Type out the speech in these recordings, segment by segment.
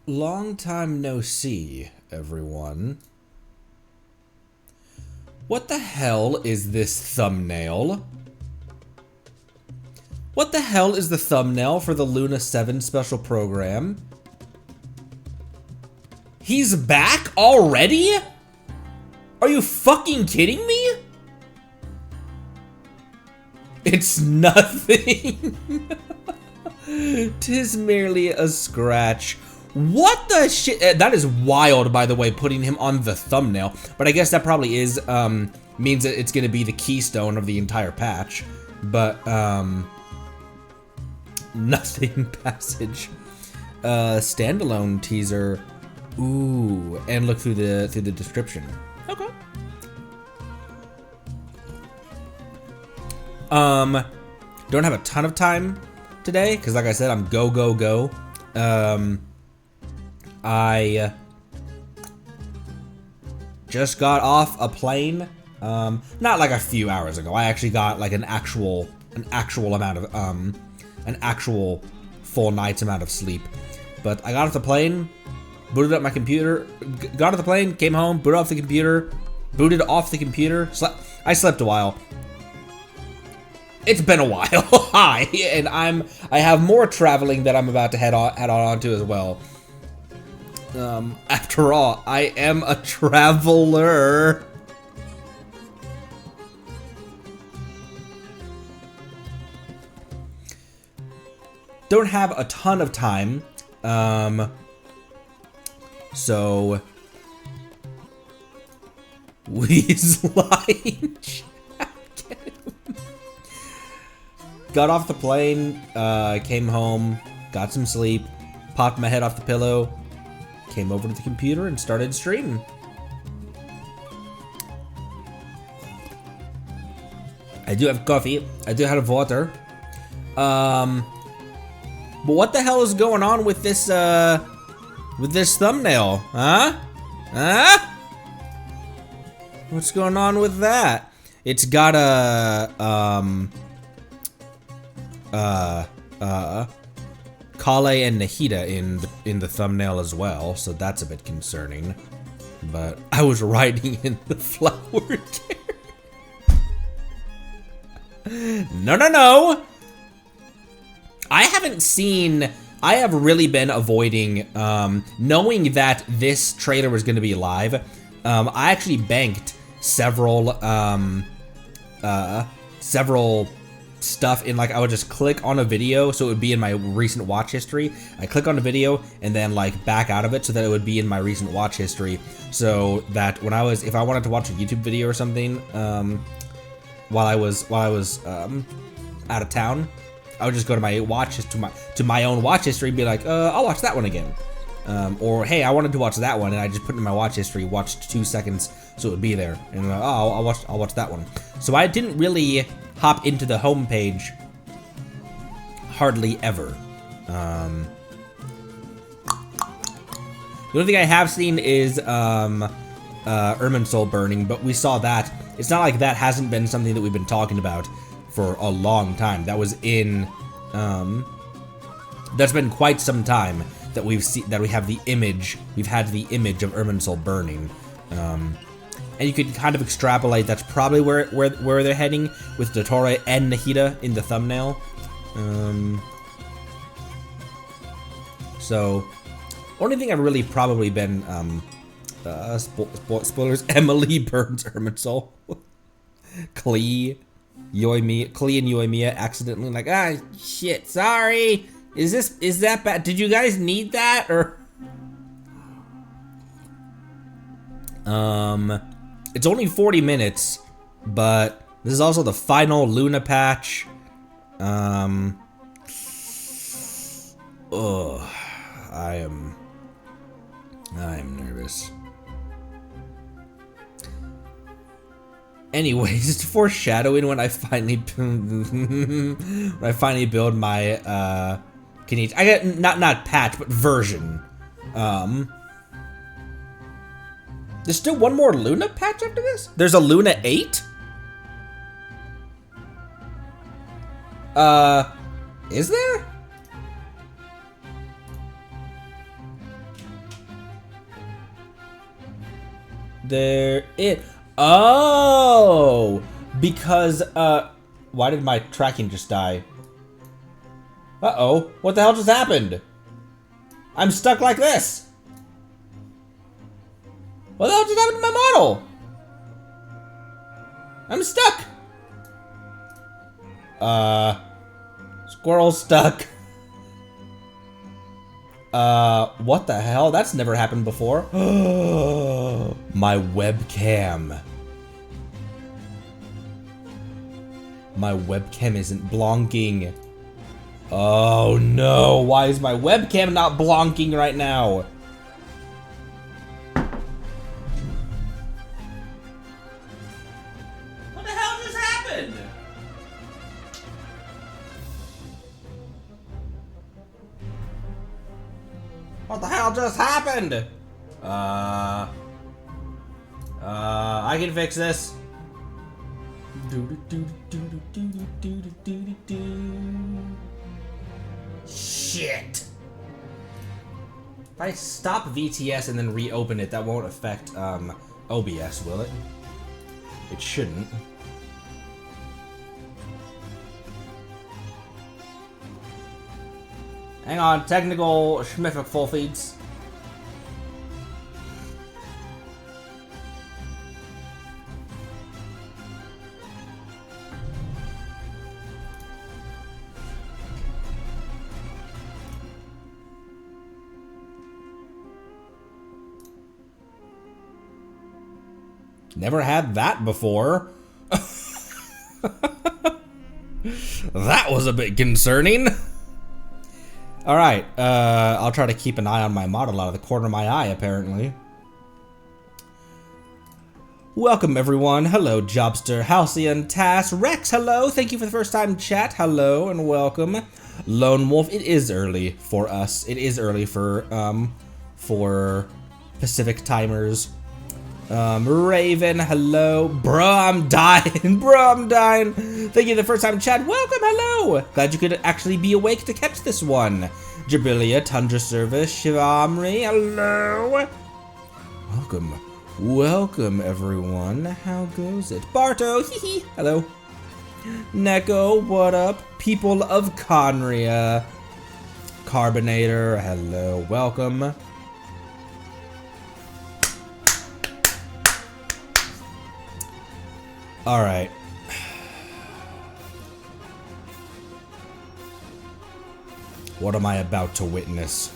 Long time no see, everyone. What the hell is this thumbnail? What the hell is the thumbnail for the Luna 7 special program? He's back already? Are you fucking kidding me? It's nothing. 'Tis merely a scratch. What the shit? That is wild, by the way, putting him on the thumbnail. But I guess that probably is, means that it's gonna be the keystone of the entire patch. But, nothing passage. Standalone teaser. Ooh, and look through the description. Okay. Don't have a ton of time today, because like I said, I'm go. I just got off a plane, not like a few hours ago. I actually got like an actual amount of, an actual full night's amount of sleep. But I got off the plane, booted up my computer, got off the plane, came home, booted off the computer, I slept a while. It's been a while. Hi, and I have more traveling that I'm about to head on to as well. After all, I am a traveler. Don't have a ton of time. So Weasline. Got off the plane, came home, got some sleep, popped my head off the pillow, came over to the computer and started streaming. I do have coffee, I do have water. But what the hell is going on with this thumbnail, huh? Huh? What's going on with that? It's got a, Kale and Nahida in the thumbnail as well, so that's a bit concerning. But I was riding in the flower chair. No. I have really been avoiding, knowing that this trailer was gonna be live. I actually banked several stuff in, like, I would just click on a video so it would be in my recent watch history. I click on a video and then like back out of it so that it would be in my recent watch history, so that if I wanted to watch a YouTube video or something while I was out of town, I would just go to my my own watch history and be like, I'll watch that one again. Or hey, I wanted to watch that one, and I just put it in my watch history, watched 2 seconds, so it would be there, and I'll watch that one. So I didn't really hop into the home page hardly ever. The only thing I have seen is Irminsul burning, but we saw that. It's not like that hasn't been something that we've been talking about for a long time. That was in that's been quite some time that we've had the image of Irminsul burning. And you could kind of extrapolate that's probably where they're heading with Dottore and Nahida in the thumbnail. So, only thing I've really probably been spoilers. Emily burns Irminsul. Klee and Yoimiya accidentally like, shit, sorry. Is that bad? Did you guys need that or? It's only 40 minutes, but this is also the final Luna patch. I am nervous. Anyways, it's foreshadowing when I finally build my I get not patch but version. There's still one more Luna patch after this? There's a Luna 8? Is there? There it. Oh, because why did my tracking just die? Uh-oh, what the hell just happened? I'm stuck like this. What the hell just happened to my model? I'm stuck. Squirrel stuck. What the hell? That's never happened before. My webcam. My webcam isn't blonking. Oh no, why is my webcam not blonking right now? What the hell just happened? What the hell just happened? I can fix this. Shit. If I stop VTS and then reopen it, that won't affect OBS, will it? It shouldn't. Hang on, technical schmiffic full feeds. Never had that before. That was a bit concerning. Alright, I'll try to keep an eye on my model out of the corner of my eye, apparently. Welcome, everyone. Hello, Jobster, Halcyon, Tass, Rex, hello. Thank you for the first time chat. Hello and welcome. Lone Wolf, it is early for us. It is early for Pacific timers. Raven, hello. Bruh, I'm dying. Bruh, I'm dying. Thank you for the first time chat. Welcome, hello. Glad you could actually be awake to catch this one. Jabilia, Tundra Service, Shivamri, hello. Welcome. Welcome, everyone. How goes it? Barto, hee hello. Neko, what up? People of Conria. Carbonator, hello. Welcome. All right. What am I about to witness?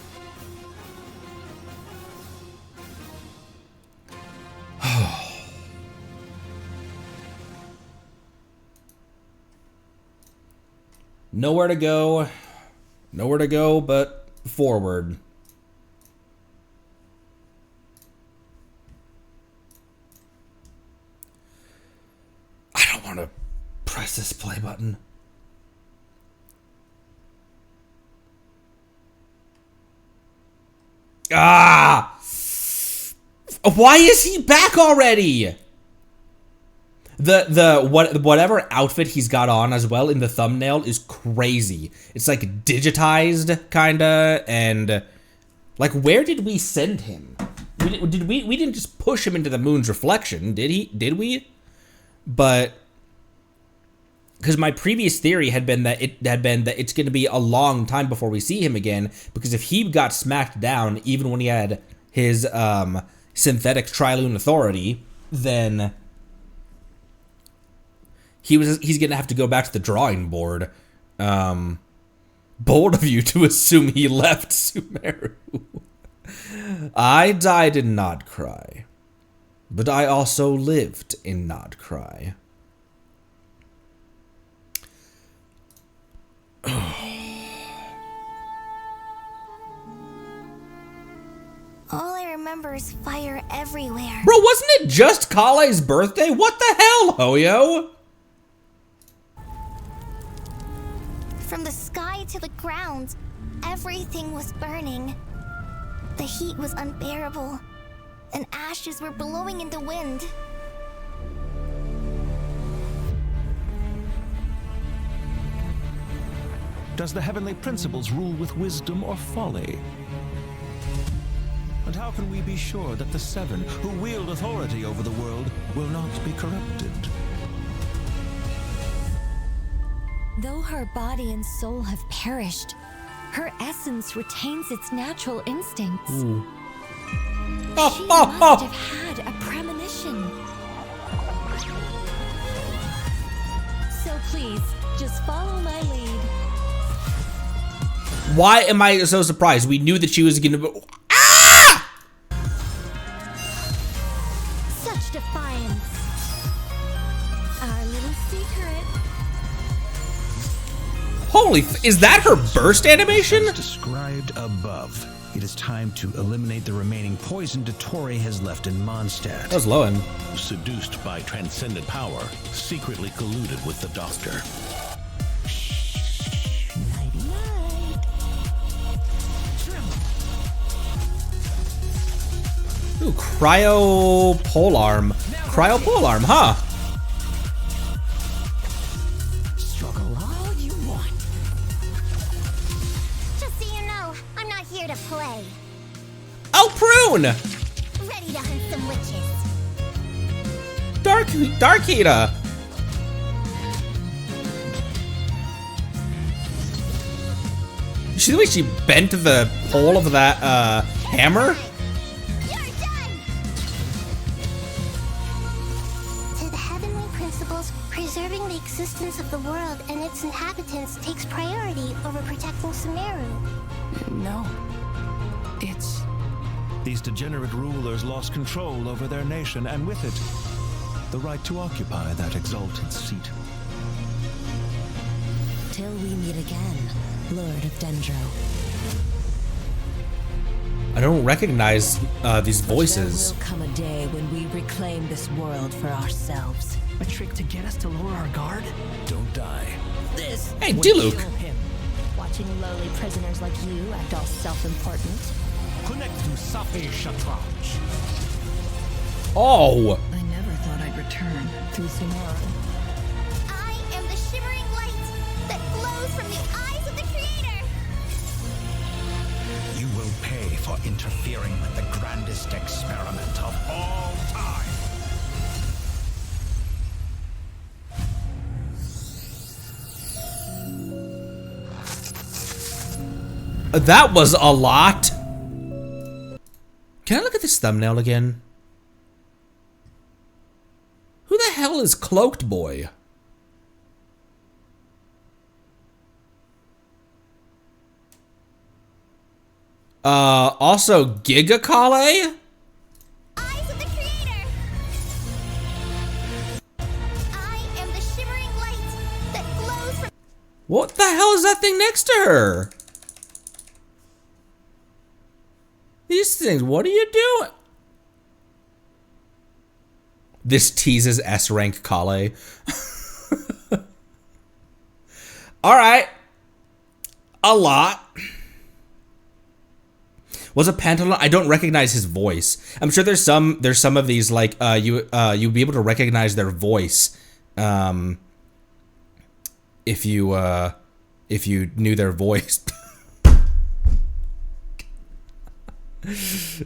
Nowhere to go. Nowhere to go but forward. I don't want to press this play button. Ah! Why is he back already? Whatever outfit he's got on as well in the thumbnail is crazy. It's like digitized kinda, and like where did we send him? We didn't just push him into the moon's reflection, did we? But because my previous theory had been that it's going to be a long time before we see him again, because if he got smacked down even when he had his synthetic Trilune authority, then he's going to have to go back to the drawing board. Bold of you to assume he left Sumeru. I died in Nod Cry, but I also lived in Nod Cry. All I remember is fire everywhere. Bro, wasn't it just Kale's birthday? What the hell, Hoyo? From the sky to the ground, everything was burning. The heat was unbearable, and ashes were blowing in the wind. Does the heavenly principles rule with wisdom or folly? And how can we be sure that the Seven, who wield authority over the world, will not be corrupted? Though her body and soul have perished, her essence retains its natural instincts. Ooh. She must have had a premonition. So please, just follow my lead. Why am I so surprised? We knew that she was gonna be. Such defiance. Our little secret. Holy, is that her burst animation? As described above, it is time to eliminate the remaining poison Dottore has left in Mondstadt. That was Loen. Seduced by transcendent power, secretly colluded with the Doctor. Ooh, cryo polearm. Cryo polearm, huh? Struggle all you want. Just so you know, I'm not here to play. Oh, Prune! Ready to hunt some witches. Darkita. You see the way she bent the pole of that hammer? You're done! To the heavenly principles, preserving the existence of the world and its inhabitants takes priority over protecting Sumeru. No. It's... These degenerate rulers lost control over their nation, and with it, the right to occupy that exalted seat. Till we meet again, Lord of Dendro. I don't recognize these voices. There will come a day when we reclaim this world for ourselves. a trick to get us to lower our guard? Don't die. This Hey, would Diluc. kill him. Watching lowly prisoners like you act all self-important. Connect to Safi Shatranj. Oh! I never thought I'd return through Sumeru. I am the shimmering light that glows from the eyes of the Creator. You will pay for interfering with the grandest experiment of all time. That was a lot. Can I look at this thumbnail again? Who the hell is Cloaked Boy? Also Gigakale? Eyes of the Creator. I am the shimmering light that glows from... What the hell is that thing next to her? These things, what are you doing? This teases S-rank Kale. Alright. A lot. Was a Pantalon? I don't recognize his voice. I'm sure there's some of these like you'd be able to recognize their voice if you knew their voice.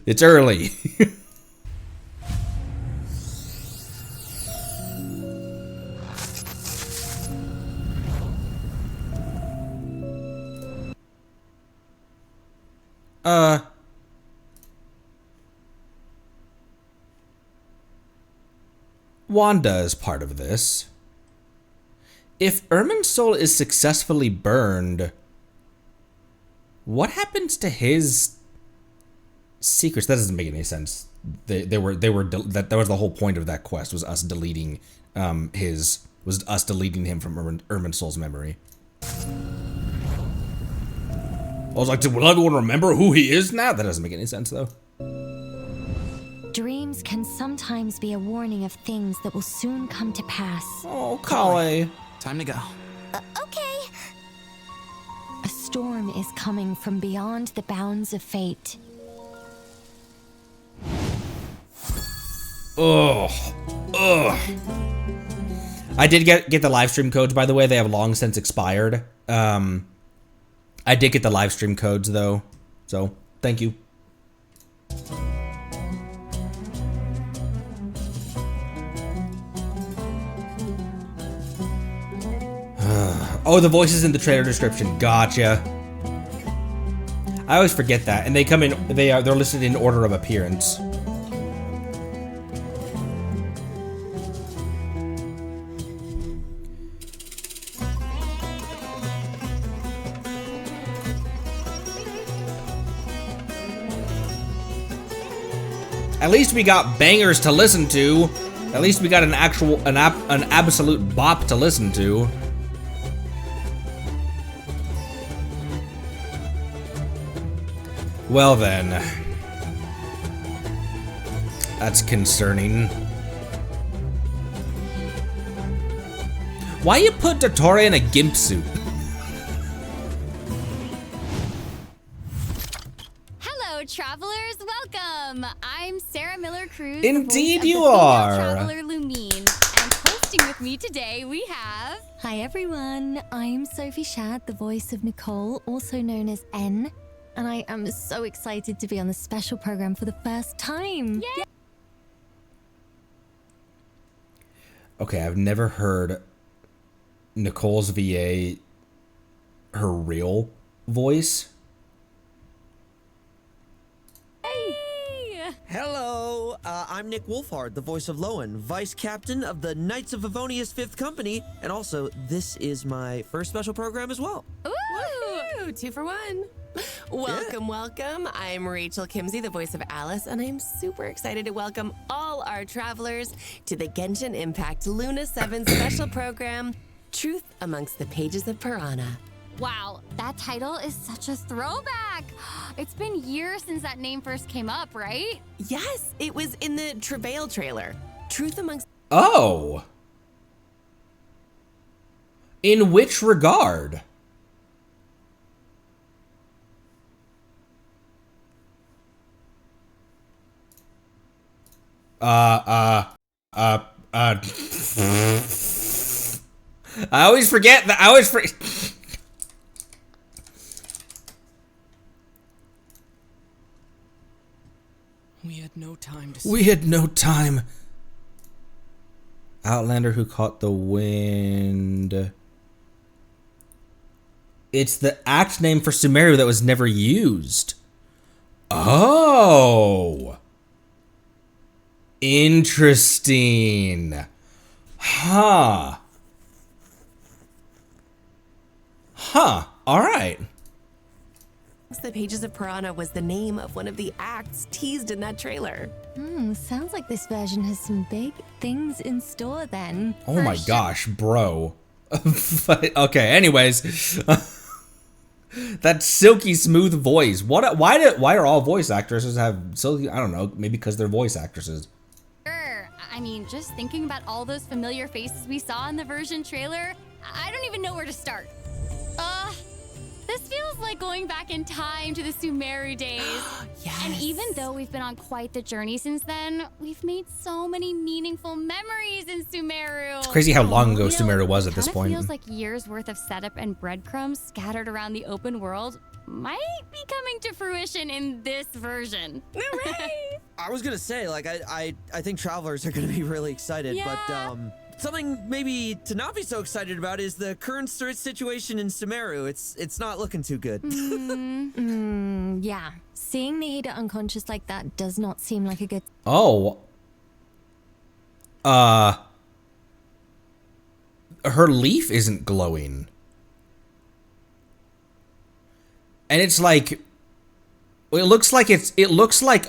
It's early. Wanda is part of this. If Irminsul is successfully burned, what happens to his secrets? That doesn't make any sense. That was the whole point of that quest, was us deleting him from Irminsul's memory. I was like, will everyone remember who he is now? That doesn't make any sense though. Dreams can sometimes be a warning of things that will soon come to pass. Oh, Kale. Time to go. Okay. A storm is coming from beyond the bounds of fate. Ugh. I did get the live stream codes, by the way. They have long since expired. I did get the live stream codes though, so thank you. Oh, the voices in the trailer description. Gotcha. I always forget that, and they come in. They're listed in order of appearance. At least we got bangers to listen to. At least we got an absolute bop to listen to. Well then, that's concerning. Why you put Dottore in a gimp suit? Hello, travelers. Welcome. I'm Sarah Miller Cruz. Indeed the voice you of the female are. Traveler Lumine. And hosting with me today we have. Hi everyone, I'm Sophie Shad, the voice of Nicole, also known as N. And I am so excited to be on this special program for the first time. Yay! Okay, I've never heard Nicole's VA, her real voice. Hey! Hello, I'm Nick Wolfhard, the voice of Loen, Vice Captain of the Knights of Favonius 5th Company, and also, this is my first special program as well. Ooh! Woohoo! 2 for 1. Welcome, welcome. I'm Rachel Kimsey, the voice of Alice, and I'm super excited to welcome all our travelers to the Genshin Impact Luna 7 special program, Truth Amongst the Pages of Piranha. Wow, that title is such a throwback. It's been years since that name first came up, right? Yes, it was in the Travail trailer. Truth Amongst... Oh. In which regard? I always forget that. We had no time to. We had no time. Outlander who caught the wind. It's the act name for Sumeru that was never used. Oh. Interesting. Huh. Huh. All right. the Pages of Piranha was the name of one of the acts teased in that trailer. Sounds like this version has some big things in store then. Oh my gosh, bro. Okay, anyways. That silky smooth voice. Why are all voice actresses have silky? I don't know, maybe because they're voice actresses. Sure. I mean, just thinking about all those familiar faces we saw in the version trailer, I don't even know where to start. This feels like going back in time to the Sumeru days. Yes. And even though we've been on quite the journey since then, we've made so many meaningful memories in Sumeru. It's crazy how long ago You know, Sumeru was at this point. It feels like years worth of setup and breadcrumbs scattered around the open world might be coming to fruition in this version. Hooray! I was gonna say, like, I think travelers are gonna be really excited, but something maybe to not be so excited about is the current situation in Sumeru. It's not looking too good. Yeah. Seeing Nihida unconscious like that does not seem like a good... Oh. Her leaf isn't glowing. And it's like, it looks like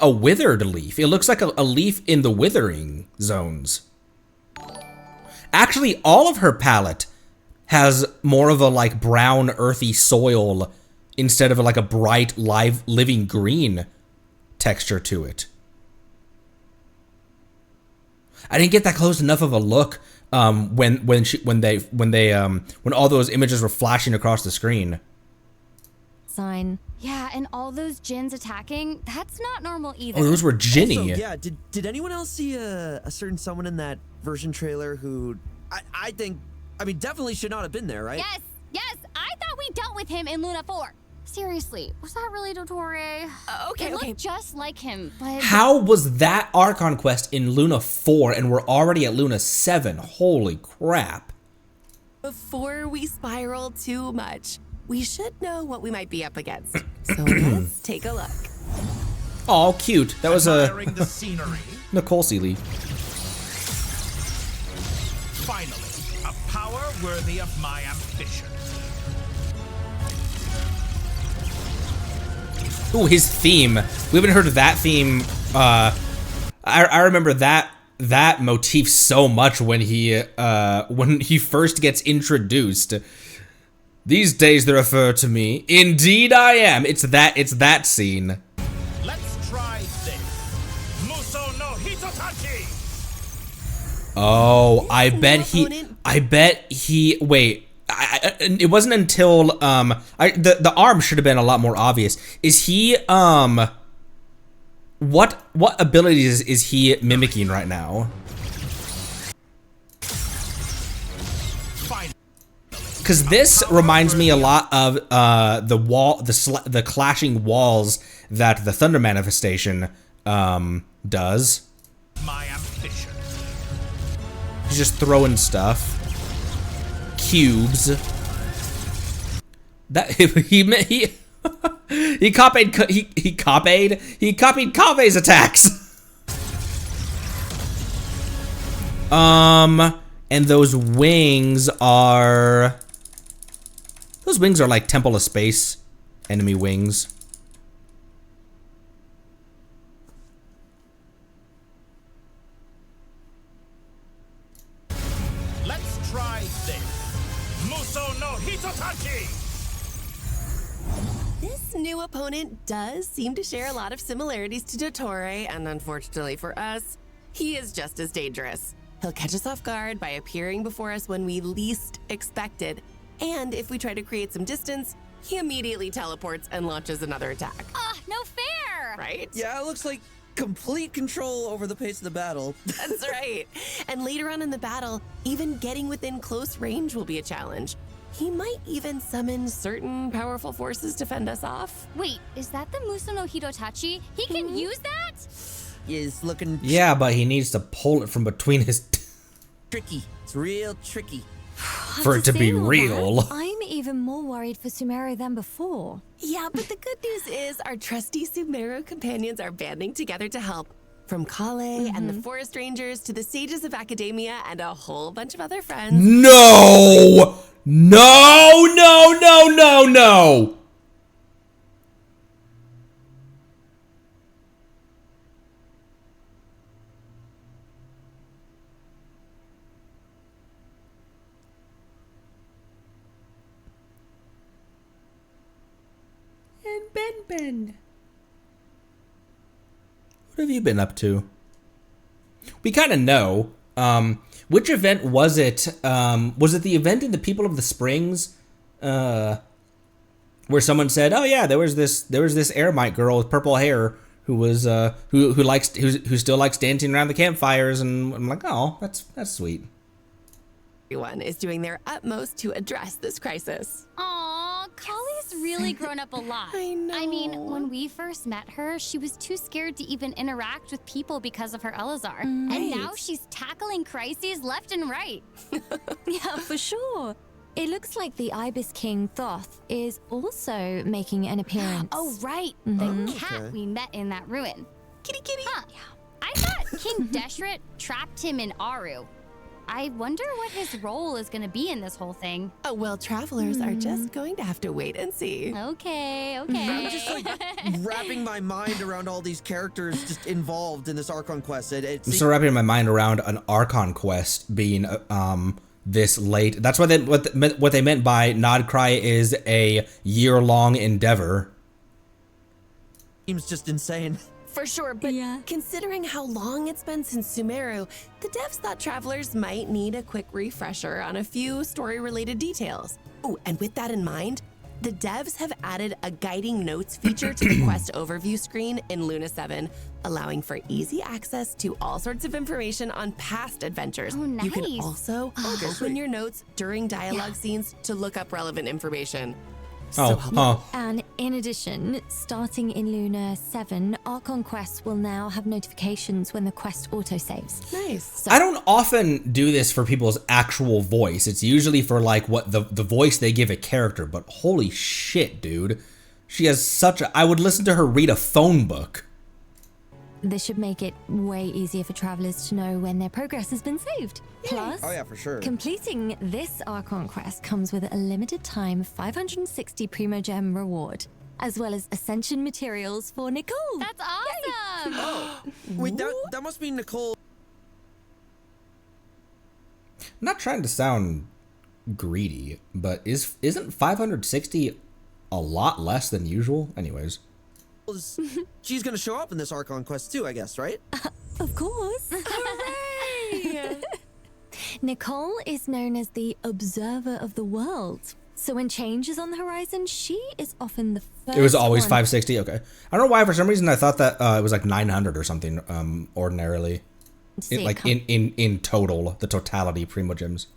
a withered leaf. It looks like a leaf in the withering zones. Actually, all of her palette has more of a like brown earthy soil instead of like a bright live living green texture to it. I didn't get that close enough of a look when all those images were flashing across the screen. Sign. Yeah, and all those djinns attacking, that's not normal either. Oh, those were Ginny. Also, yeah, did anyone else see a certain someone in that version trailer who I think, I mean, definitely should not have been there, right? Yes, I thought we dealt with him in Luna 4. Seriously, was that really Dottore? Okay. It looked just like him, but... How was that Archon quest in Luna 4 and we're already at Luna 7? Holy crap. before we spiral too much, we should know what we might be up against. So let's take a look. Oh, cute. That was a Admiring the scenery. Nicole Seeley. Finally, a power worthy of my ambition. Ooh, his theme. We haven't heard of that theme. I remember that motif so much when he first gets introduced. These days they refer to me. Indeed I am. It's that scene. Let's try this. Muso no Hitotachi. Oh, I bet he. Wait. It wasn't until the arm should have been a lot more obvious. Is he what abilities is he mimicking right now? Because this reminds me a lot of the clashing walls that the Thunder manifestation does. My ambition. He's just throwing stuff. Cubes. That he copied Kave's attacks. And those wings are like Temple of Space enemy wings. Let's try this. Muso no Hitotachi. This new opponent does seem to share a lot of similarities to Dottore, and unfortunately for us, he is just as dangerous. He'll catch us off guard by appearing before us when we least expect it, and if we try to create some distance, he immediately teleports and launches another attack. No fair! Right? Yeah, it looks like complete control over the pace of the battle. That's right. And later on in the battle, even getting within close range will be a challenge. He might even summon certain powerful forces to fend us off. Wait, is that the Muso no Hitotachi? He can use that? Is looking Yeah, but he needs to pull it from between his tricky. It's real tricky. for it to be real. I'm even more worried for Sumeru than before. Yeah, but the good news is our trusty Sumeru companions are banding together to help. From Kale and the Forest Rangers to the Sages of Academia and a whole bunch of other friends. No! No, no, no, no, no! And Ben. What have you been up to? We kind of know. Which event was it? Was it the event in the People of the Springs? Where someone said, "Oh yeah, there was this Eremite girl with purple hair who was who still likes dancing around the campfires," and I'm like, "Oh, that's sweet." Everyone is doing their utmost to address this crisis. Aw, Kali's really grown up a lot. I know. I mean, when we first met her, she was too scared to even interact with people because of her Elazar. And now she's tackling crises left and right. Yeah, for sure. It looks like the Ibis King Thoth is also making an appearance. Oh, right. The cat we met in that ruin. Kitty, kitty. Huh. I thought King Deshret trapped him in Aru. I wonder what his role is going to be in this whole thing. Oh, well, travelers are just going to have to wait and see. Okay. I'm just like wrapping my mind around all these characters just involved in this Archon quest. I'm still wrapping my mind around an Archon quest being this late. That's what they meant by Nod Cry is a year-long endeavor. Seems just insane. For sure, but considering how long it's been since Sumeru, the devs thought travelers might need a quick refresher on a few story-related details. Oh, and with that in mind, the devs have added a guiding notes feature to the quest overview screen in Luna 7, allowing for easy access to all sorts of information on past adventures. Oh, nice. You can also open your notes during dialogue scenes to look up relevant information. So helpful. And In addition, starting in Luna 7, Archon quests will now have notifications when the quest autosaves. Nice. So, I don't often do this for people's actual voice. It's usually for like what the voice they give a character, but holy shit, dude. She has such a... I would listen to her read a phone book. this should make it way easier for travelers to know when their progress has been saved. Plus, Oh yeah, for sure. completing this Archon quest comes with a limited time 560 Primo Gem reward, as well as Ascension materials for Nicole. That's awesome! Oh, wait, that must be Nicole. I'm not trying to sound greedy, but isn't 560 a lot less than usual? Anyways. She's gonna show up in this Archon quest too, I guess, right? Of course. Hooray! Nicole is known as the observer of the world. So when change is on the horizon, she is often the first It was always one. 560? Okay. I don't know why, for some reason, I thought that it was like 900 or something ordinarily. See it Like in total, the totality Primo Gems.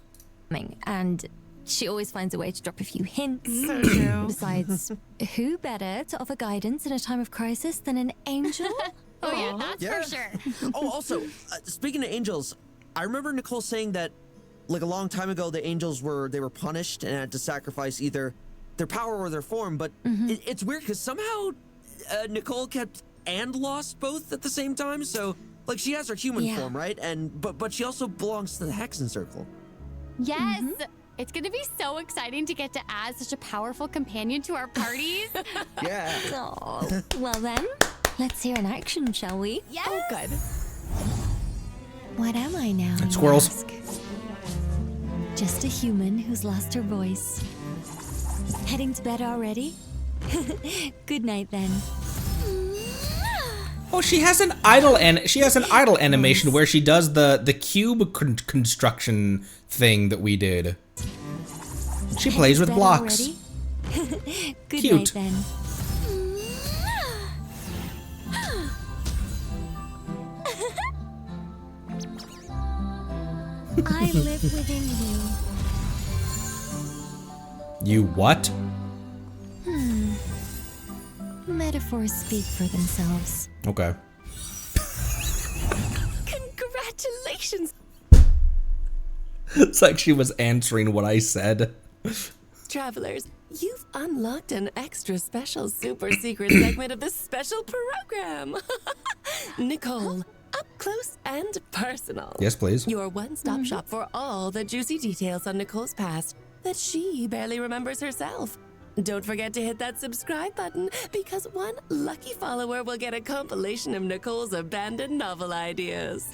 coming, and she always finds a way to drop a few hints. So true. Besides, who better to offer guidance in a time of crisis than an angel? Oh yeah, that's Yeah. for sure. Oh, also, speaking of angels, I remember Nicole saying that, like a long time ago, the angels were punished and had to sacrifice either their power or their form. But it's weird because somehow Nicole kept and lost both at the same time. So like she has her human Yeah. form, right? And but she also belongs to the Hexen Circle. Yes. It's gonna be so exciting to get to add such a powerful companion to our parties. Yeah. Oh, well then, let's hear an action, shall we? Yes. Oh, good. What am I now? you Squirrels. ask? Just a human who's lost her voice. Heading to bed already? Good night then. Oh, she has an idle animation where she does the cube construction thing that we did. She Heading plays to with bed blocks. already? Good Cute. night then. I live within you. You what? Metaphors speak for themselves. Okay. Congratulations, It's like she was answering what I said. travelers. You've unlocked an extra special super secret segment of this special program. Nicole, up close and personal. Yes, please. Your one-stop shop for all the juicy details on Nicole's past that she barely remembers herself. Don't forget to hit that subscribe button because one lucky follower will get a compilation of Nicole's abandoned novel ideas.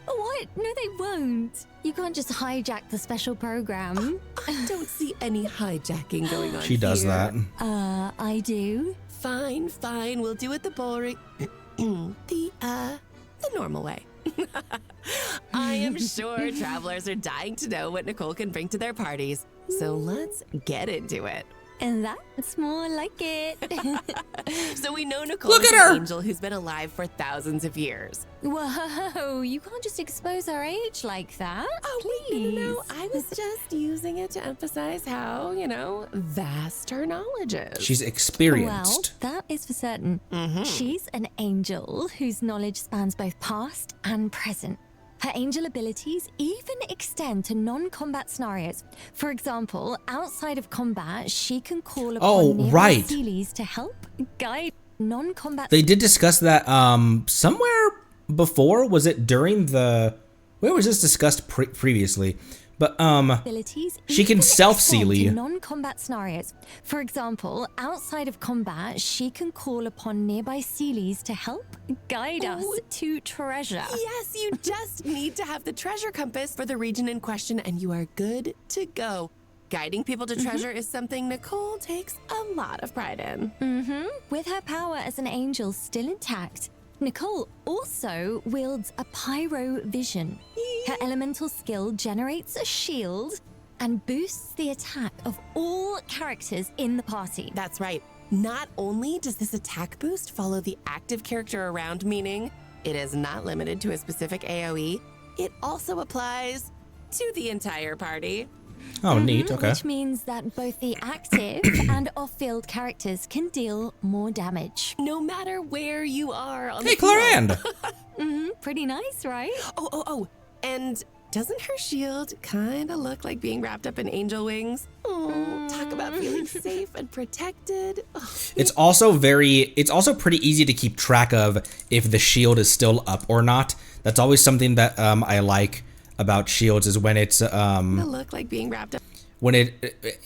What? No, they won't. You can't just hijack the special program. I don't see any hijacking going on She does here. that. I do. Fine, we'll do it the boring, the normal way. I am sure travelers are dying to know what Nicole can bring to their parties, so let's get into it. And that's more like it. So we know Nicole Look is at an her! angel who's been alive for thousands of years. Whoa, you can't just expose our age like that. Oh, Please. no. I was just using it to emphasize how, vast her knowledge is. She's Well, experienced. that is for certain. She's an angel whose knowledge spans both past and present. Her angel abilities even extend to non-combat scenarios. For example, outside of combat, she can call upon Oh, nearby right. Sealies to help guide non-combat They did discuss that somewhere before. Was it during the... Where was this discussed previously? But abilities. she can even self-Sealy. extend to non-combat scenarios. For example, outside of combat, she can call upon nearby Sealies to help guide us to treasure. Yes, you just need to have the treasure compass for the region in question, and you are good to go. Guiding people to treasure is something Nicole takes a lot of pride in. With her power as an angel still intact, Nicole also wields a pyro vision. Her elemental skill generates a shield and boosts the attack of all characters in the party. That's right. Not only does this attack boost follow the active character around, meaning it is not limited to a specific AoE, it also applies to the entire party. Oh, neat. Okay. Which means that both the active and off-field characters can deal more damage. No matter where you are on Hey, the field. Clarand! Pretty nice, right? Oh. And doesn't her shield kind of look like being wrapped up in angel wings? Oh, talk about feeling safe and protected. Oh. It's also pretty easy to keep track of if the shield is still up or not. That's always something that I like about shields, is when it's Look like being wrapped up.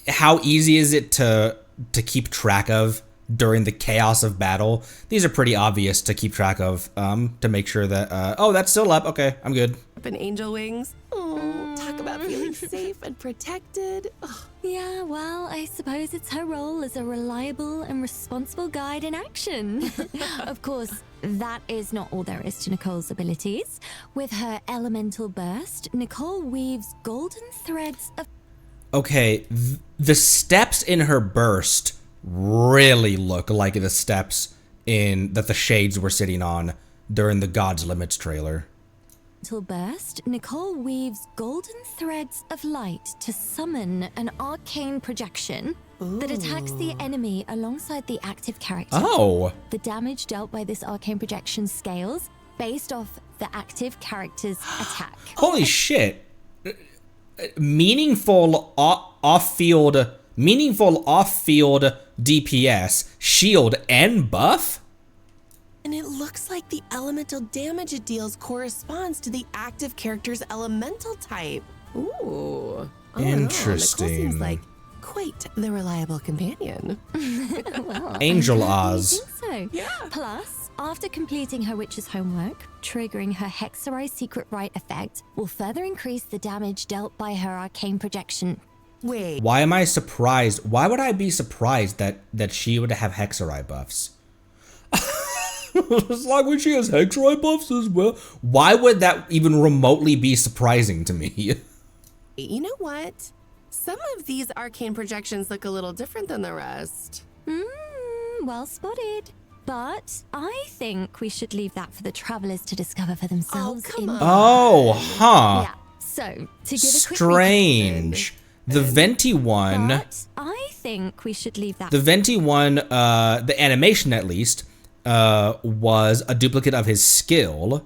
How easy is it to keep track of during the chaos of battle? These are pretty obvious to keep track of, to make sure that oh, that's still up. Okay, I'm good. Up in angel wings. Oh, talk about feeling safe and protected. Oh. Yeah, well, I suppose it's her role as a reliable and responsible guide in action. Of course, that is not all there is to Nicole's abilities. With her elemental burst, Nicole weaves golden threads of... Okay, the steps in her burst really look like the steps that the shades were sitting on during the God's Limits trailer. Burst, Nicole weaves golden threads of light to summon an arcane projection that attacks the enemy alongside the active character. Oh! The damage dealt by this arcane projection scales based off the active character's attack. Holy shit! Meaningful off-field DPS, shield, and buff? And it looks like the elemental damage it deals corresponds to the active character's elemental type. Ooh. Interesting. Nicole seems like quite the reliable companion. Well, Angel I Oz. think so. Yeah. Plus, after completing her witch's homework, triggering her Hexerai Secret Rite effect will further increase the damage dealt by her arcane projection. Wait. Why am I surprised? Why would I be surprised that she would have Hexerai buffs? It's like when she has Hexerai buffs as well. Why would that even remotely be surprising to me? You know what? Some of these arcane projections look a little different than the rest. Well spotted. But I think we should leave that for the travelers to discover for themselves. Oh, huh. Yeah. So, to give a quick Strange. The Venti one. But I think we should leave that. The Venti one, the animation at least, was a duplicate of his skill.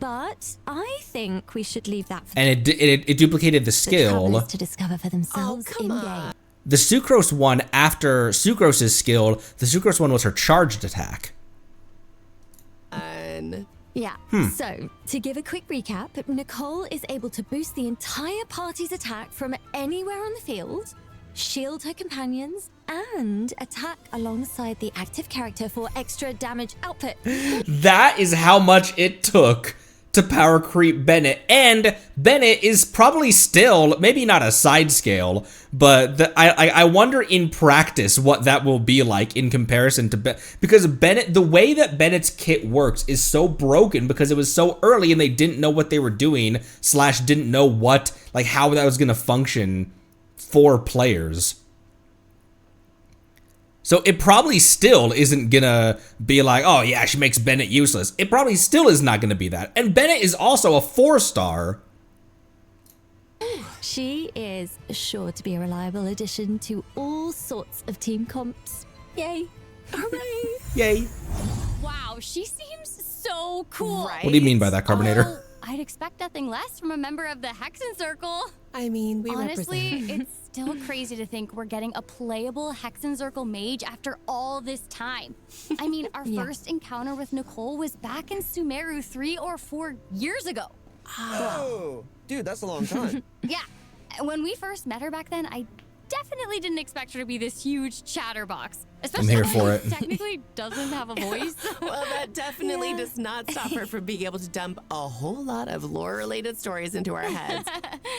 But I think we should leave that for And it duplicated the skill. travelers to discover for themselves in-game. The Sucrose one, after Sucrose's skill, the Sucrose one was her charged attack. Yeah, so to give a quick recap, Nicole is able to boost the entire party's attack from anywhere on the field, shield her companions, and attack alongside the active character for extra damage output. That is how much it took to power creep Bennett, and Bennett is probably still, maybe not a side scale, but I wonder in practice what that will be like in comparison to because Bennett, the way that Bennett's kit works is so broken because it was so early and they didn't know what they were doing / didn't know what, like how that was gonna function for players. So it probably still isn't gonna be like, oh yeah, she makes Bennett useless. It probably still is not gonna be that. And Bennett is also a 4-star. She is sure to be a reliable addition to all sorts of team comps. Yay. Hooray. Yay. Wow, she seems so cool. Right? What do you mean by that, Carbonator? Oh, I'd expect nothing less from a member of the Hexen Circle. I mean, we Honestly, represent. it's still crazy to think we're getting a playable Hexen Circle mage after all this time. I mean, our first encounter with Nicole was back in Sumeru 3 or 4 years ago. Oh, dude, that's a long time. Yeah, when we first met her back then, I definitely didn't expect her to be this huge chatterbox. Especially here when for she it. technically doesn't have a voice. Well, that definitely does not stop her from being able to dump a whole lot of lore-related stories into our heads.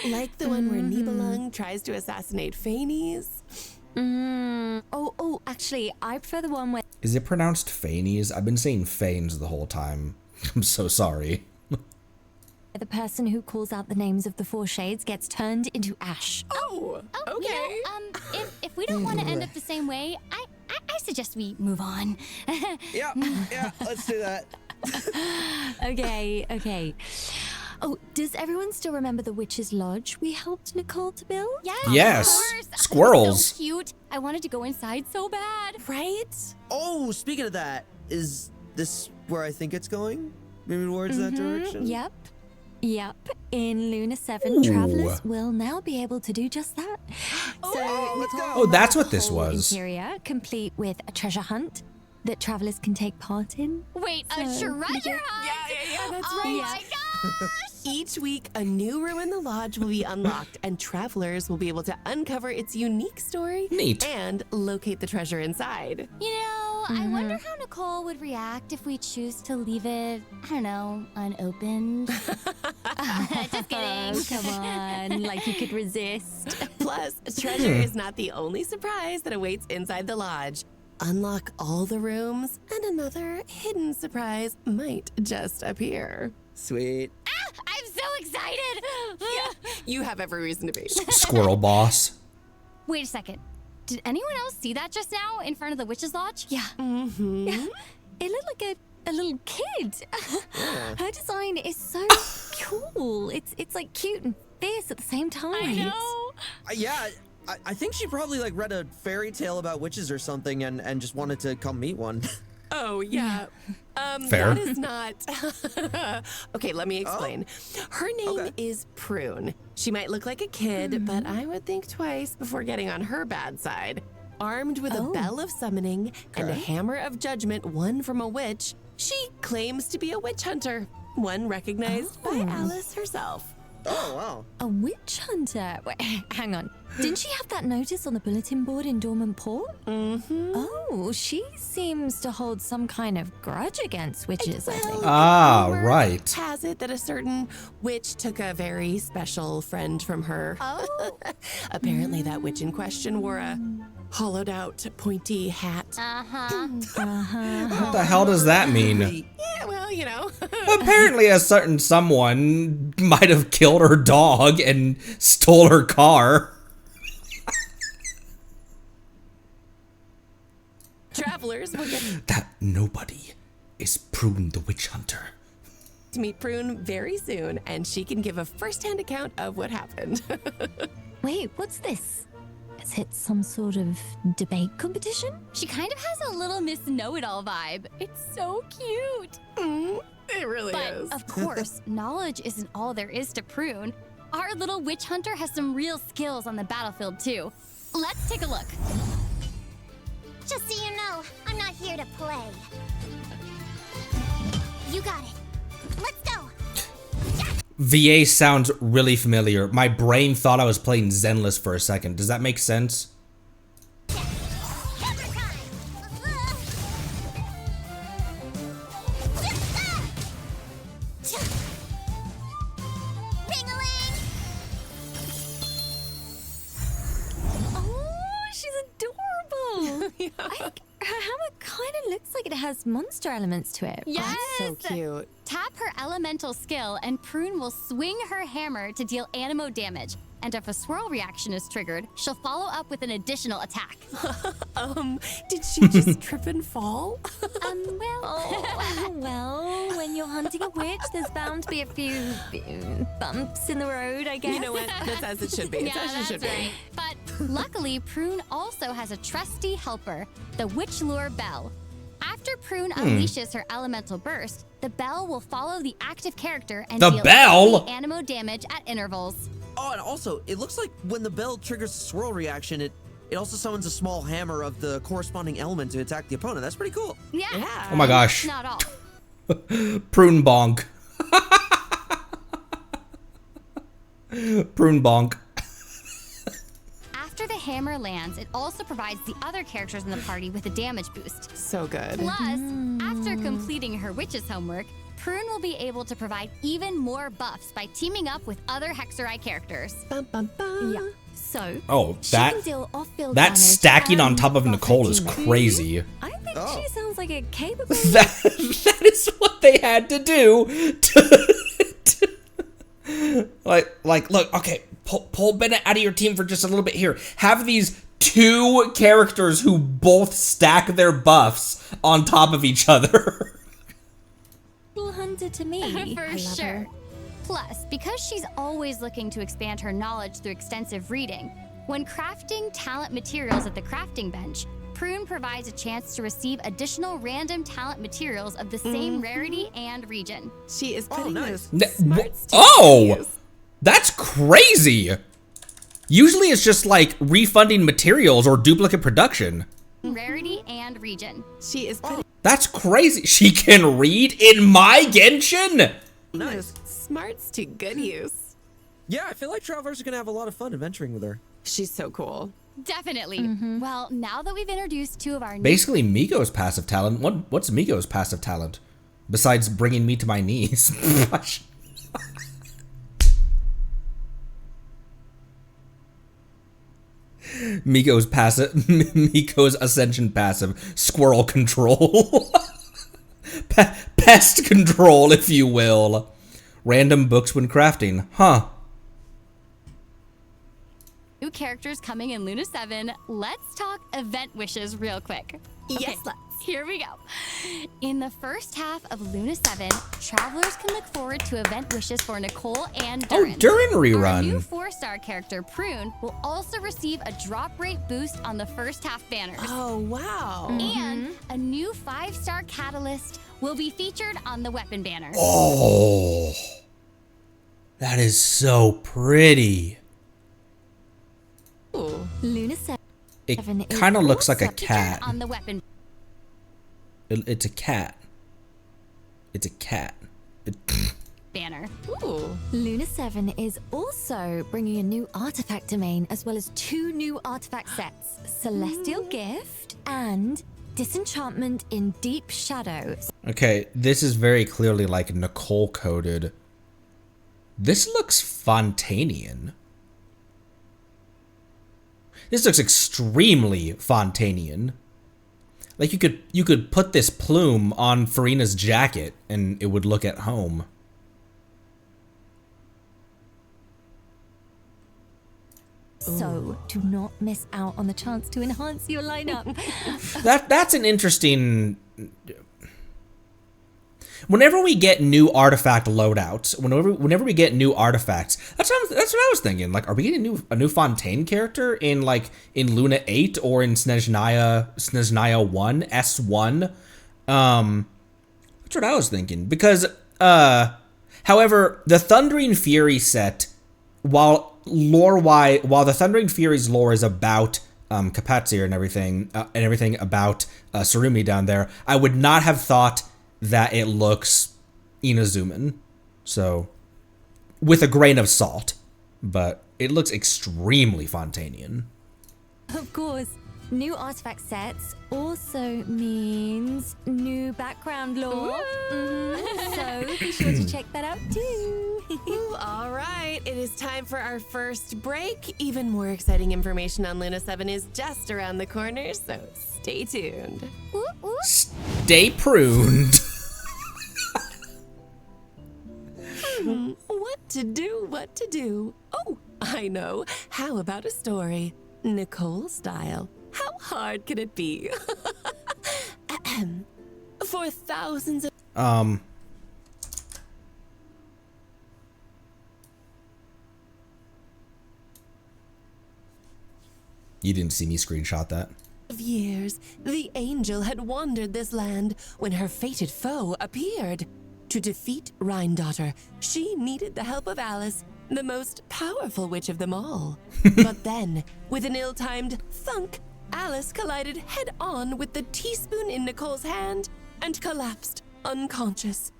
Like the one where Nibelung tries to assassinate Phanes. Oh, actually, I prefer the one where Is it pronounced Phanes? I've been saying Phanes the whole time. I'm so sorry. the person who calls out the names of the 4 shades gets turned into ash. Oh, okay. You know, if we don't want to end up the same way, I suggest we move on. Yeah, let's do that. Okay. Oh, does everyone still remember the Witch's Lodge we helped Nicole to build? Yes. Of course. Squirrels. So cute. I wanted to go inside so bad. Right? Oh, speaking of that, is this where I think it's going? Maybe towards that direction? Yep. In Luna 7, travelers will now be able to do just that. let's go. Oh, that's what this was. Interior, complete with a treasure hunt that travelers can take part in. Wait, a treasure hunt? Yeah, that's Oh right. my gosh! Each week, a new room in the lodge will be unlocked, and travelers will be able to uncover its unique story Neat. and locate the treasure inside. You know, I wonder how Nicole would react if we choose to leave it, I don't know, unopened. Just kidding. Oh, come on, like you could resist. Plus, treasure is not the only surprise that awaits inside the lodge. Unlock all the rooms, and another hidden surprise might just appear. Sweet. I'm so excited! You have every reason to be. Squirrel boss. Wait a second. Did anyone else see that just now in front of the Witch's Lodge? Yeah. Yeah. It looked like a little kid. Her design is so cool. It's like cute and fierce at the same time. I know. Yeah, I think she probably like read a fairy tale about witches or something and just wanted to come meet one. Oh, yeah. Fair. That is not... Okay, let me explain. Her name is Prune. She might look like a kid, but I would think twice before getting on her bad side. Armed with a bell of summoning and a hammer of judgment won from a witch, she claims to be a witch hunter, one recognized by Alice herself. Oh, wow. A witch hunter? Wait, hang on. Didn't she have that notice on the bulletin board in Dormant Port? Oh, she seems to hold some kind of grudge against witches, I think. Ah, Rumor right. has it that a certain witch took a very special friend from her. Oh. Apparently that witch in question wore a hollowed out pointy hat. What the hell does that mean? Yeah, well, you know. Apparently a certain someone might have killed her dog and stole her car. Travelers will get That nobody is Prune the Witch Hunter. to meet Prune very soon, and she can give a first-hand account of what happened. Wait, what's this? Is it some sort of debate competition? She kind of has a little Miss Know-It-All vibe. It's so cute. It really But is. of course, knowledge isn't all there is to Prune. Our little witch hunter has some real skills on the battlefield too. Let's take a look. Just so you know, I'm not here to play. You got it. Let's go. VA sounds really familiar. My brain thought I was playing Zenless for a second. Does that make sense? Hammer time. Ring-a-ling. Oh, she's adorable. Her hammer kind of looks like it has monster elements to it. Yes. So cute. Tap her elemental skill and Prune will swing her hammer to deal anemo damage. And if a swirl reaction is triggered, she'll follow up with an additional attack. Did she just trip and fall? Well, when you're hunting a witch, there's bound to be a few bumps in the road, I guess. You know what? That's as it should be. It's as it should be. But luckily, Prune also has a trusty helper, the Witch Lure Bell. After Prune unleashes her elemental burst, the bell will follow the active character and The deal bell? heavy anemo damage at intervals. Oh, and also, it looks like when the bell triggers the swirl reaction, it also summons a small hammer of the corresponding element to attack the opponent. That's pretty cool. Yeah. Oh my gosh. Not all. Prune bonk. Prune bonk. After the hammer lands, it also provides the other characters in the party with a damage boost. So good. Plus, after completing her witch's homework, Prune will be able to provide even more buffs by teaming up with other Hexerei characters. Bum, bum, bum. Yeah. So, Oh, she can deal off-field that damage stacking on and top of buff Nicole her is teammates. crazy. I think she sounds like a capable... That is what they had to do. Like, look, okay, pull Bennett out of your team for just a little bit here. Have these two characters who both stack their buffs on top of each other. Hunter to me. For I love sure. her. Plus, because she's always looking to expand her knowledge through extensive reading, when crafting talent materials at the crafting bench, Prune provides a chance to receive additional random talent materials of the same rarity and region. She is putting nice. those smarts to Oh, use. that's crazy. Usually it's just like refunding materials or duplicate production. Rarity and region. She is putting That's crazy. She can read in my Genshin? those smarts to good use. Yeah, I feel like travelers are gonna have a lot of fun adventuring with her. She's so cool. Definitely. Well, now that we've introduced two of our new Basically, Miko's passive talent. What's Miko's passive talent? Besides bringing me to my knees. Miko's ascension passive. Squirrel control. Pest control, if you will. Random books when crafting. Huh. new characters coming in Luna 7, let's talk event wishes real quick. Yes, let's. Here we go. In the first half of Luna 7, travelers can look forward to event wishes for Nicole and Durin. Oh, Durin Our rerun. new 4-star character, Prune, will also receive a drop rate boost on the first half banners. Oh, wow. And a new 5-star catalyst will be featured on the weapon banner. Oh, that is so pretty. Ooh. Luna 7 It is kind of looks like a also cat. On the weapon. It's a cat. It's a cat. Banner. Ooh. Luna 7 is also bringing a new artifact domain as well as 2 new artifact sets, Celestial Gift and Disenchantment in Deep Shadows. Okay, this is very clearly like Nicole coded. This looks Fontanian. This looks extremely Fontanian. Like you could put this plume on Farina's jacket and it would look at home. So do not miss out on the chance to enhance your lineup. That's an interesting. Whenever we get new artifact loadouts, whenever we get new artifacts, that's what I was thinking. Like, are we getting a new Fontaine character in Luna 8 or in Snezhnaya 1 S1? That's what I was thinking. Because, however, the Thundering Fury set, while the Thundering Fury's lore is about Kapatsia and everything about Surumi down there, I would not have thought that it looks Inazuman. So, with a grain of salt. But it looks extremely Fontanian. Of course, new artifact sets also means new background lore. So be sure to check that out too. Ooh, all right, it is time for our first break. Even more exciting information on Luna 7 is just around the corner, so stay tuned. Stay pruned. What to do? Oh, I know. How about a story? Nicole style. How hard can it be? For thousands of... You didn't see me screenshot that. years, the angel had wandered this land when her fated foe appeared. To defeat Rhine-daughter, she needed the help of Alice, the most powerful witch of them all. But then, with an ill-timed thunk, Alice collided head-on with the teaspoon in Nicole's hand and collapsed unconscious.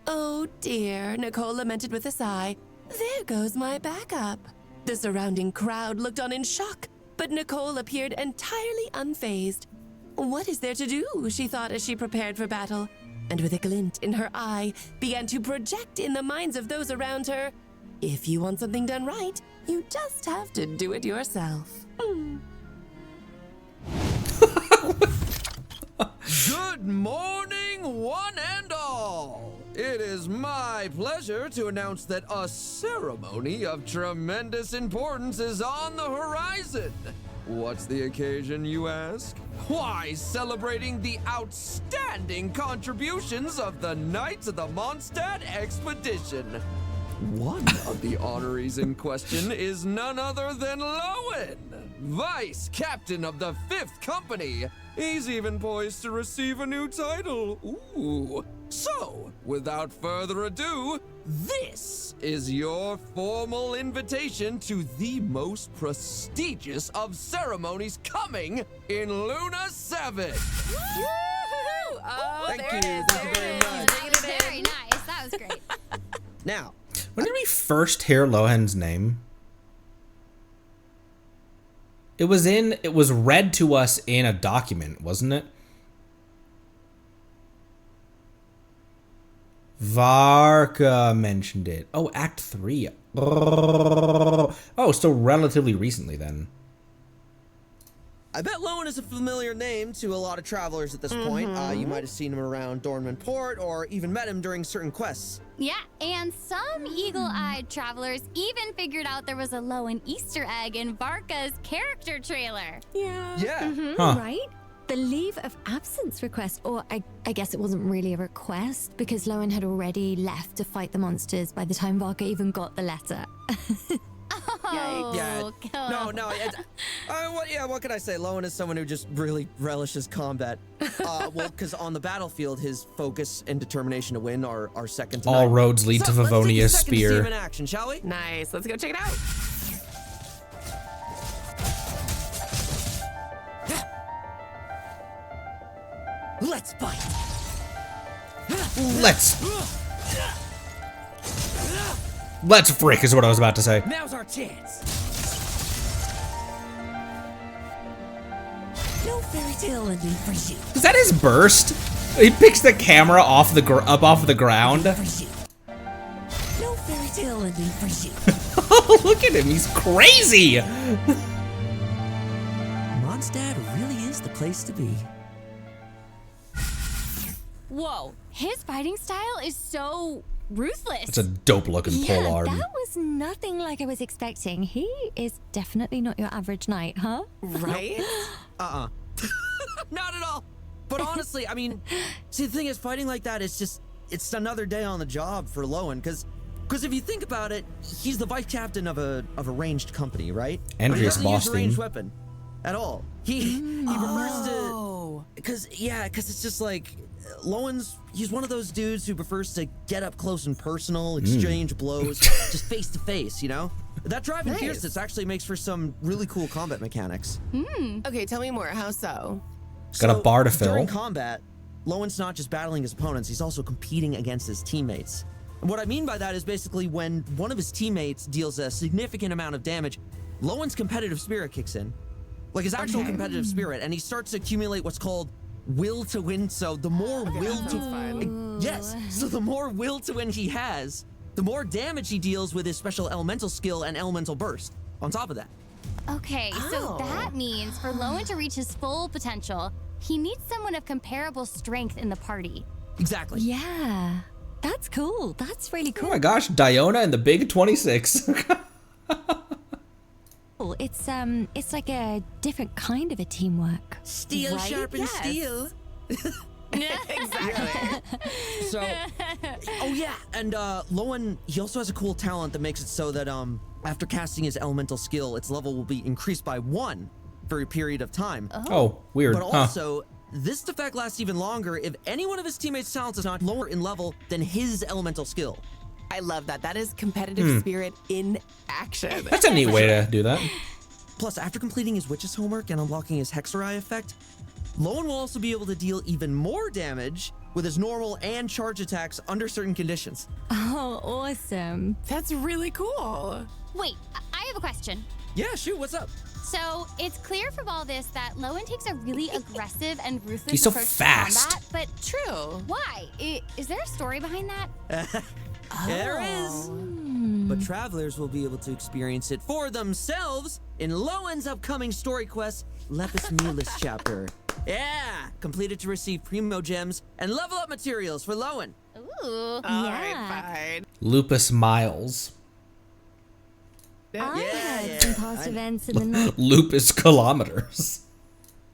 Oh dear, Nicole lamented with a sigh. There goes my backup. The surrounding crowd looked on in shock, but Nicole appeared entirely unfazed. What is there to do, she thought as she prepared for battle, and with a glint in her eye, began to project in the minds of those around her, if you want something done right, you just have to do it yourself. Good morning, one and all! It is my pleasure to announce that a ceremony of tremendous importance is on the horizon. What's the occasion, you ask? Why, celebrating the outstanding contributions of the Knights of the Mondstadt Expedition. One of the honorees in question is none other than Loen, Vice Captain of the 5th Company. He's even poised to receive a new title. Ooh. So, without further ado, this is your formal invitation to the most prestigious of ceremonies coming in Luna 7. Oh, Thank there you. it is. Thank you very much. That was very nice. That was great. Now, When did we first hear Lohen's name? It was read to us in a document, wasn't it? Varka mentioned it. Oh, Act 3. Oh, still relatively recently then. I bet Loen is a familiar name to a lot of travelers at this point. You might have seen him around Dornman Port or even met him during certain quests. Yeah, and some eagle-eyed travelers even figured out there was a Loen Easter egg in Varka's character trailer. Yeah. Yeah. Huh. Right? The leave of absence request, or I guess it wasn't really a request because Loen had already left to fight the monsters by the time Varka even got the letter. Oh, Yeah. cool. No. What can I say? Loen is someone who just really relishes combat. Well, because on the battlefield, his focus and determination to win are second to All none. roads lead to Let's take a Favonia's second to see him spear. in action, shall we? Nice. Let's go check it out. Let's fight. Let's frick is what I was about to say. Now's our chance. No fairy tale ending for you. Is that his burst? He picks the camera off the up off the ground. For you. No fairy tale ending for you. Oh, look at him. He's crazy. Mondstadt really is the place to be. Whoa, his fighting style is so ruthless. It's a dope looking Yeah, polearm. that was nothing like I was expecting. He is definitely not your average knight, huh? Right? Not at all. But honestly, I mean, see, the thing is, fighting like that is just, it's another day on the job for Loen, because if you think about it, he's the vice captain of a ranged company, right? But he Andreas doesn't use a ranged Boston. weapon at all. He prefers to, because it's just like, he's one of those dudes who prefers to get up close and personal, exchange blows, just face to face, you know? That drive and fierceness actually makes for some really cool combat mechanics. Okay, tell me more. How so? Got a bar to fill. During combat, Loen's not just battling his opponents, he's also competing against his teammates. And what I mean by that is basically when one of his teammates deals a significant amount of damage, Loen's competitive spirit kicks in. Like his actual competitive spirit, and he starts to accumulate what's called will to win. So the more will to fun. Yes, so the more will to win he has, the more damage he deals with his special elemental skill and elemental burst. On top of that. Okay, so that means for Loen to reach his full potential, he needs someone of comparable strength in the party. Exactly. Yeah, that's cool. That's really Oh cool. my gosh, Diona and the Big 26. It's like a different kind of a teamwork. Steel Right? sharpens Yes. steel. Exactly. So, oh yeah, and Loen, he also has a cool talent that makes it so that after casting his elemental skill, its level will be increased by 1 for a period of time. Oh, weird. But Huh. also, this effect lasts even longer if any one of his teammates' talents is not lower in level than his elemental skill. I love that. That is competitive spirit in action. That's a neat way to do that. Plus, after completing his witch's homework and unlocking his Hexerai effect, Loen will also be able to deal even more damage with his normal and charge attacks under certain conditions. Oh, awesome. That's really cool. Wait, I have a question. Yeah, shoot, what's up? So it's clear from all this that Loen takes a really aggressive and ruthless He's so approach fast. to combat, but True. why? Is there a story behind that? There is. But travelers will be able to experience it for themselves in Loen's upcoming story quest, Lepus Mulis chapter. Yeah! Completed to receive Primo Gems and level up materials for Loen. Ooh. All right, fine. Lupus Miles. I Yeah, heard yeah, some past events in the night. Lupus Kilometers.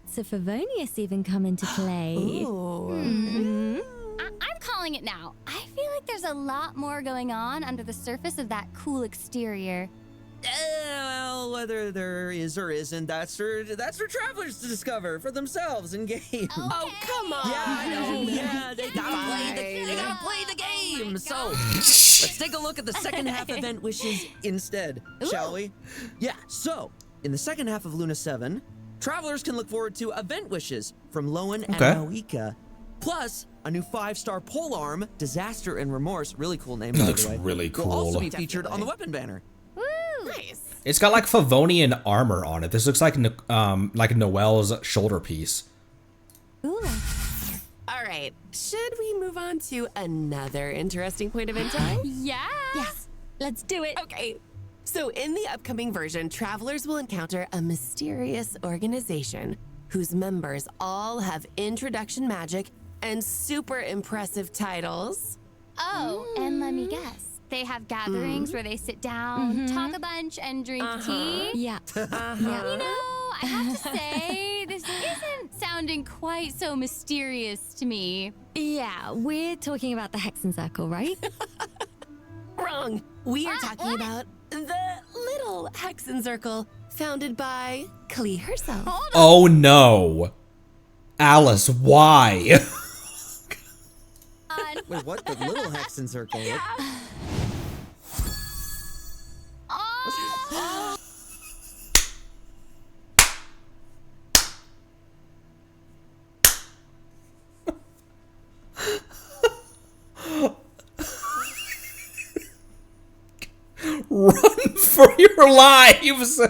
So Favonius even come into play. Ooh. I'm calling calling it now. I feel like there's a lot more going on under the surface of that cool exterior. Well, whether there is or isn't, that's for travelers to discover for themselves in game. Okay. Oh, come on. Yeah, I know. Yeah, they gotta play the game. So let's take a look at the second half event wishes instead, shall we? Yeah. So in the second half of Luna 7, travelers can look forward to event wishes from Loen and Moika, plus a new 5-star polearm, Disaster and Remorse. Really cool name, by Looks the way. really cool. Will also be featured on the weapon banner. Nice. It's got like Favonian armor on it. This looks like Noelle's shoulder piece. All right. Should we move on to another interesting point of intel? Yeah. Yes, let's do it. Okay. So in the upcoming version, travelers will encounter a mysterious organization whose members all have introduction magic and super impressive titles. Oh, and let me guess. They have gatherings where they sit down, talk a bunch, and drink tea. Yeah. You know, I have to say, this isn't sounding quite so mysterious to me. Yeah, we're talking about the Hexen Circle, right? Wrong. We are talking about the little Hexen Circle founded by Klee herself. Oh no. Alice, why? Wait, what? The little Hexen Circle? Run for your lives! Cute!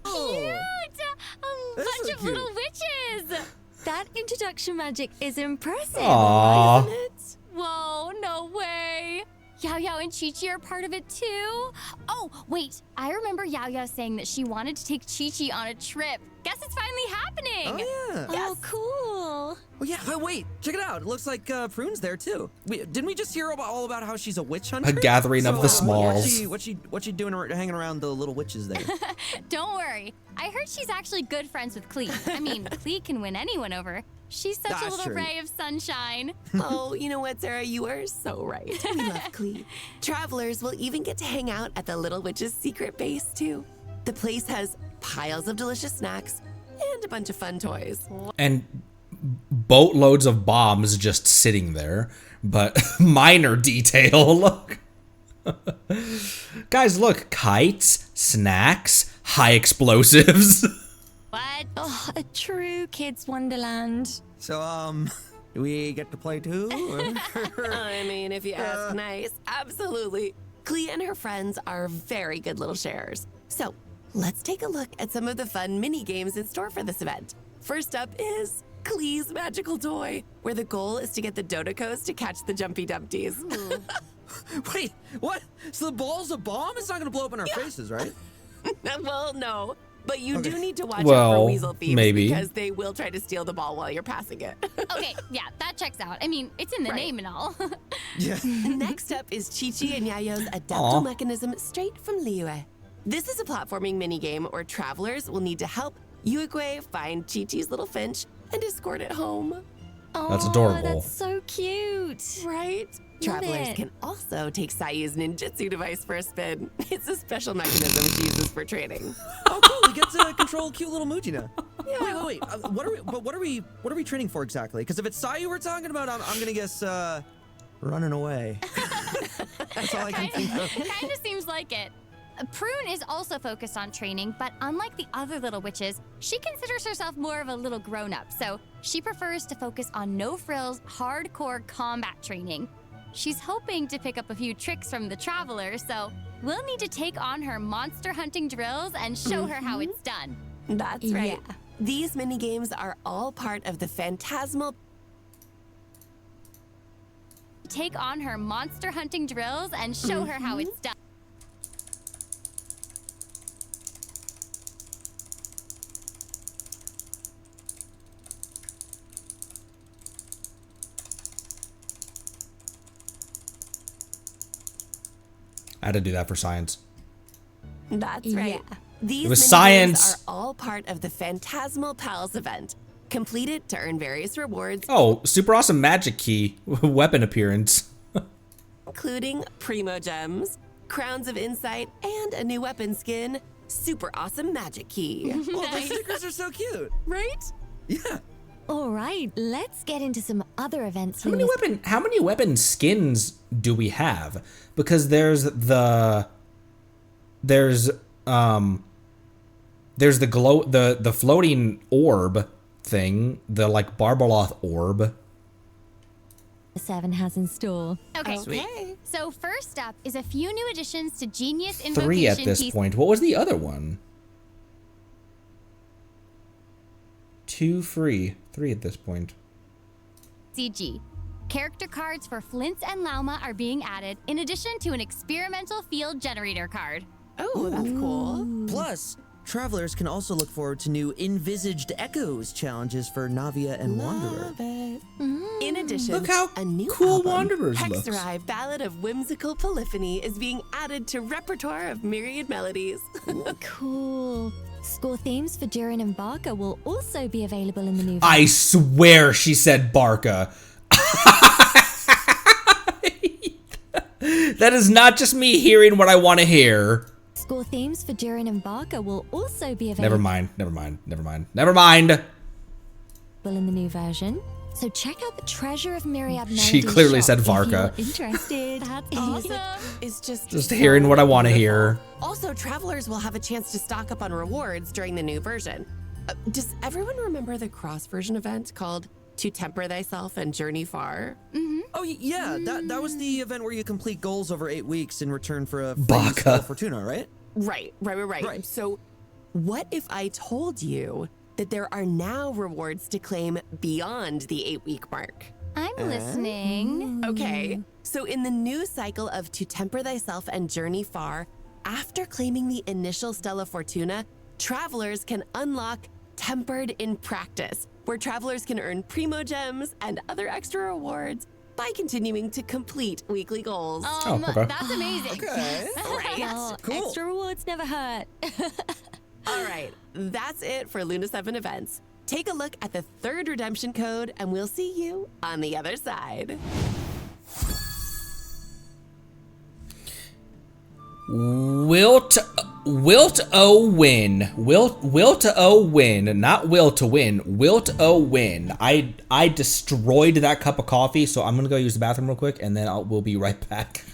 A bunch of little witches! That introduction magic is impressive, Aww. isn't it? Whoa, no way! Yao Yao and Chi Chi are part of it too? Oh, wait, I remember Yao Yao saying that she wanted to take Chi Chi on a trip. Guess it's finally happening! Oh, yeah. Oh, cool. Oh, yeah. Wait, check it out. It looks like Prune's there, too. Didn't we just hear all about how she's a witch hunter? A gathering of the smalls. What's she doing hanging around the little witches there? Don't worry. I heard she's actually good friends with Klee. I mean, Klee can win anyone over. She's such a That's little true. ray of sunshine. Oh, you know what, Sarah? You are so right. We love Klee. Travelers will even get to hang out at the Little Witch's secret base, too. The place has piles of delicious snacks and a bunch of fun toys. And boatloads of bombs just sitting there. But minor detail, look. Guys, look. Kites, snacks, high explosives. What? Oh, a true kid's wonderland. So, do we get to play too? I mean, if you ask nice, absolutely. Klee and her friends are very good little sharers. So, let's take a look at some of the fun mini games in store for this event. First up is Klee's magical toy, where the goal is to get the Dodecos to catch the Jumpy Dumpties. Wait, what? So the ball's a bomb? It's not going to blow up in our faces, right? Well, no. But you do need to watch out Well, for weasel thieves maybe. because they will try to steal the ball while you're passing it. Okay, yeah, that checks out. I mean, it's in the name and all. Yeah. Next up is Chi Chi and Yayo's Adaptable Mechanism straight from Liyue. This is a platforming minigame where travelers will need to help Yuegui find Chi Chi's little finch and escort it home. Oh, That's adorable. That's so cute. Right? Travelers can also take Sayu's ninjutsu device for a spin. It's a special mechanism she uses for training. Oh, cool. We get to control cute little Mujina. Yeah. Wait. What are we training for exactly? Because if it's Sayu we're talking about, I'm gonna guess running away. That's all I can think of. Kind of seems like it. Prune is also focused on training, but unlike the other little witches, she considers herself more of a little grown-up, so she prefers to focus on no-frills, hardcore combat training. She's hoping to pick up a few tricks from the travelers, so we'll need to take on her monster hunting drills and show her how it's done. That's right. These mini games are all part of the phantasmal. Take on her monster hunting drills and show her how it's done. I had to do that for science. That's right. These It was mini science. games are all part of the Phantasmal Pals event. Complete it to earn various rewards, Oh, super awesome magic key weapon appearance. including Primo Gems, Crowns of Insight, and a new weapon skin, Super Awesome Magic Key. Oh, the stickers are so cute. Right? Yeah. All right, let's get into some other events. How many weapon skins do we have? Because there's the glow the floating orb thing, the like Barbaloth orb. VII has in store. Okay. Sweet. So first up is a few new additions to Genius Invocation 3 at this point. What was the other one? 2 free. 3 at this point. TCG. Character cards for Flint and Lauma are being added, in addition to an experimental field generator card. Oh, that's cool. Plus, travelers can also look forward to new Envisaged Echoes challenges for Navia and Wanderer. Love it. In addition, Look how a new cool album, Wanderers looks. Hexarai Ballad of Whimsical Polyphony, is being added to repertoire of myriad melodies. Cool. Score themes for Durin and Barker will also be available in the new. I swear she said Barca. That is not just me hearing what I want to hear. Score themes for Durin and Barker will also be available. Never mind. In the new version. So check out the Treasure of Myriad Melodies. She clearly shop said if Varka. you're interested. That's awesome. It's just hearing what I want to hear. Also, travelers will have a chance to stock up on rewards during the new version. Does everyone remember the cross version event called To Temper Thyself and Journey Far? Oh, yeah. That was the event where you complete goals over 8 weeks in return for a Baka. Fortuna, right? Right. So, what if I told you that there are now rewards to claim beyond the 8-week mark? I'm listening. Okay, so in the new cycle of To Temper Thyself and Journey Far, after claiming the initial Stella Fortuna, travelers can unlock Tempered in Practice, where travelers can earn Primo Gems and other extra rewards by continuing to complete weekly goals. Okay. That's amazing. Okay. Right? Well, Cool. extra rewards never hurt. All right, that's it for Luna 7 events. Take a look at the 3rd redemption code, and we'll see you on the other side. Wilt O win. Wilt O win. Not will to win. Wilt O win. I destroyed that cup of coffee, so I'm gonna go use the bathroom real quick, and then we'll be right back.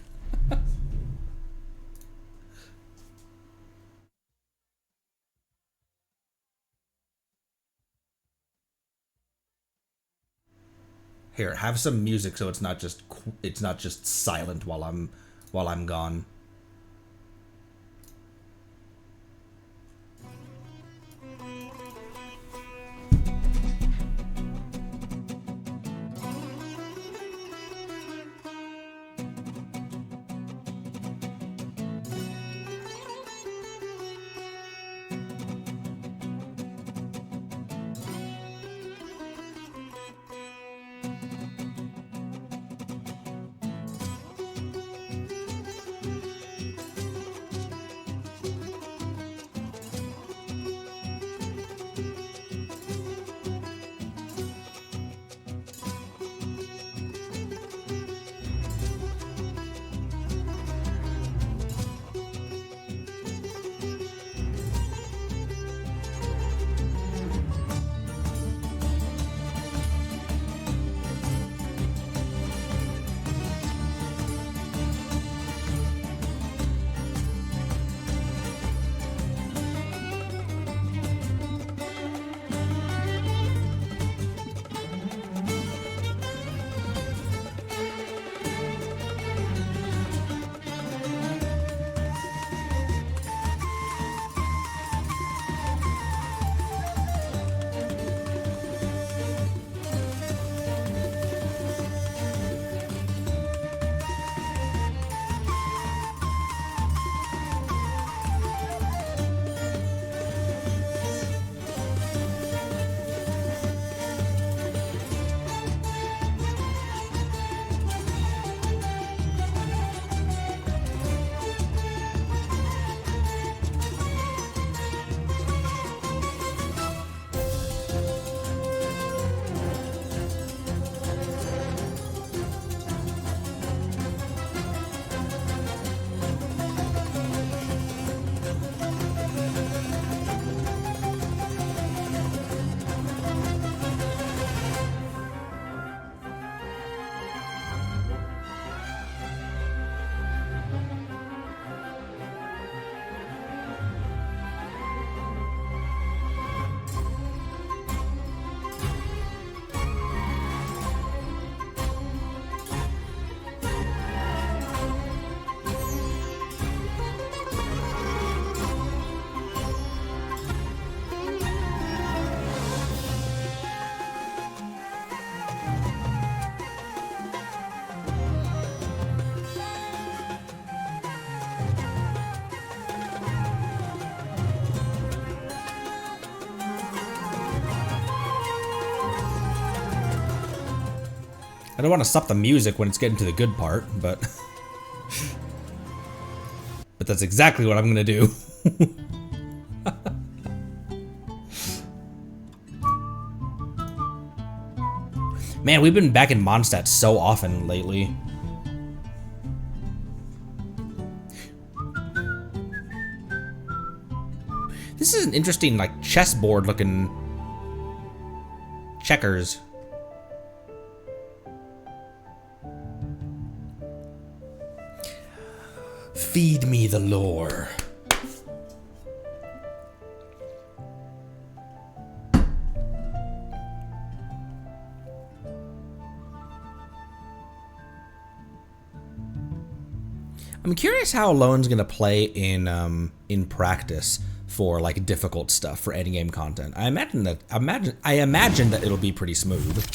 Here, have some music so it's not just silent while I'm gone. I don't want to stop the music when it's getting to the good part, but... but that's exactly what I'm gonna do. Man, we've been back in Mondstadt so often lately. This is an interesting, like, chessboard looking checkers. Feed me the lore. I'm curious how Loen's gonna play in practice for like difficult stuff for endgame content. I imagine that it'll be pretty smooth.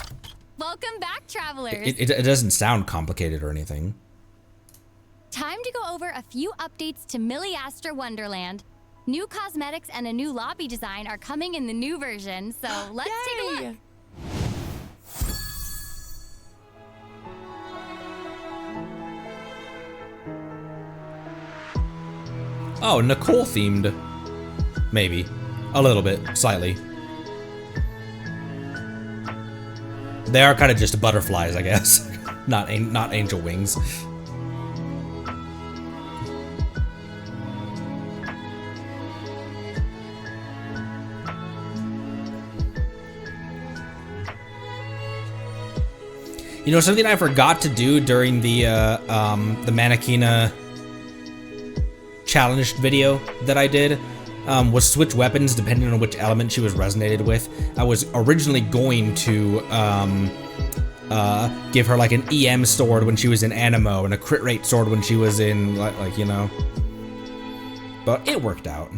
Welcome back, travelers. It doesn't sound complicated or anything. Time to go over a few updates to Milliastra Wonderland. New cosmetics and a new lobby design are coming in the new version, so let's take a look. Oh, Nicole themed. Maybe. A little bit. Slightly. They are kind of just butterflies, I guess. Not angel wings. You know, something I forgot to do during the Mannequina challenge video that I did was switch weapons depending on which element she was resonated with. I was originally going to give her like an EM sword when she was in Animo and a crit rate sword when she was in like you know, but it worked out.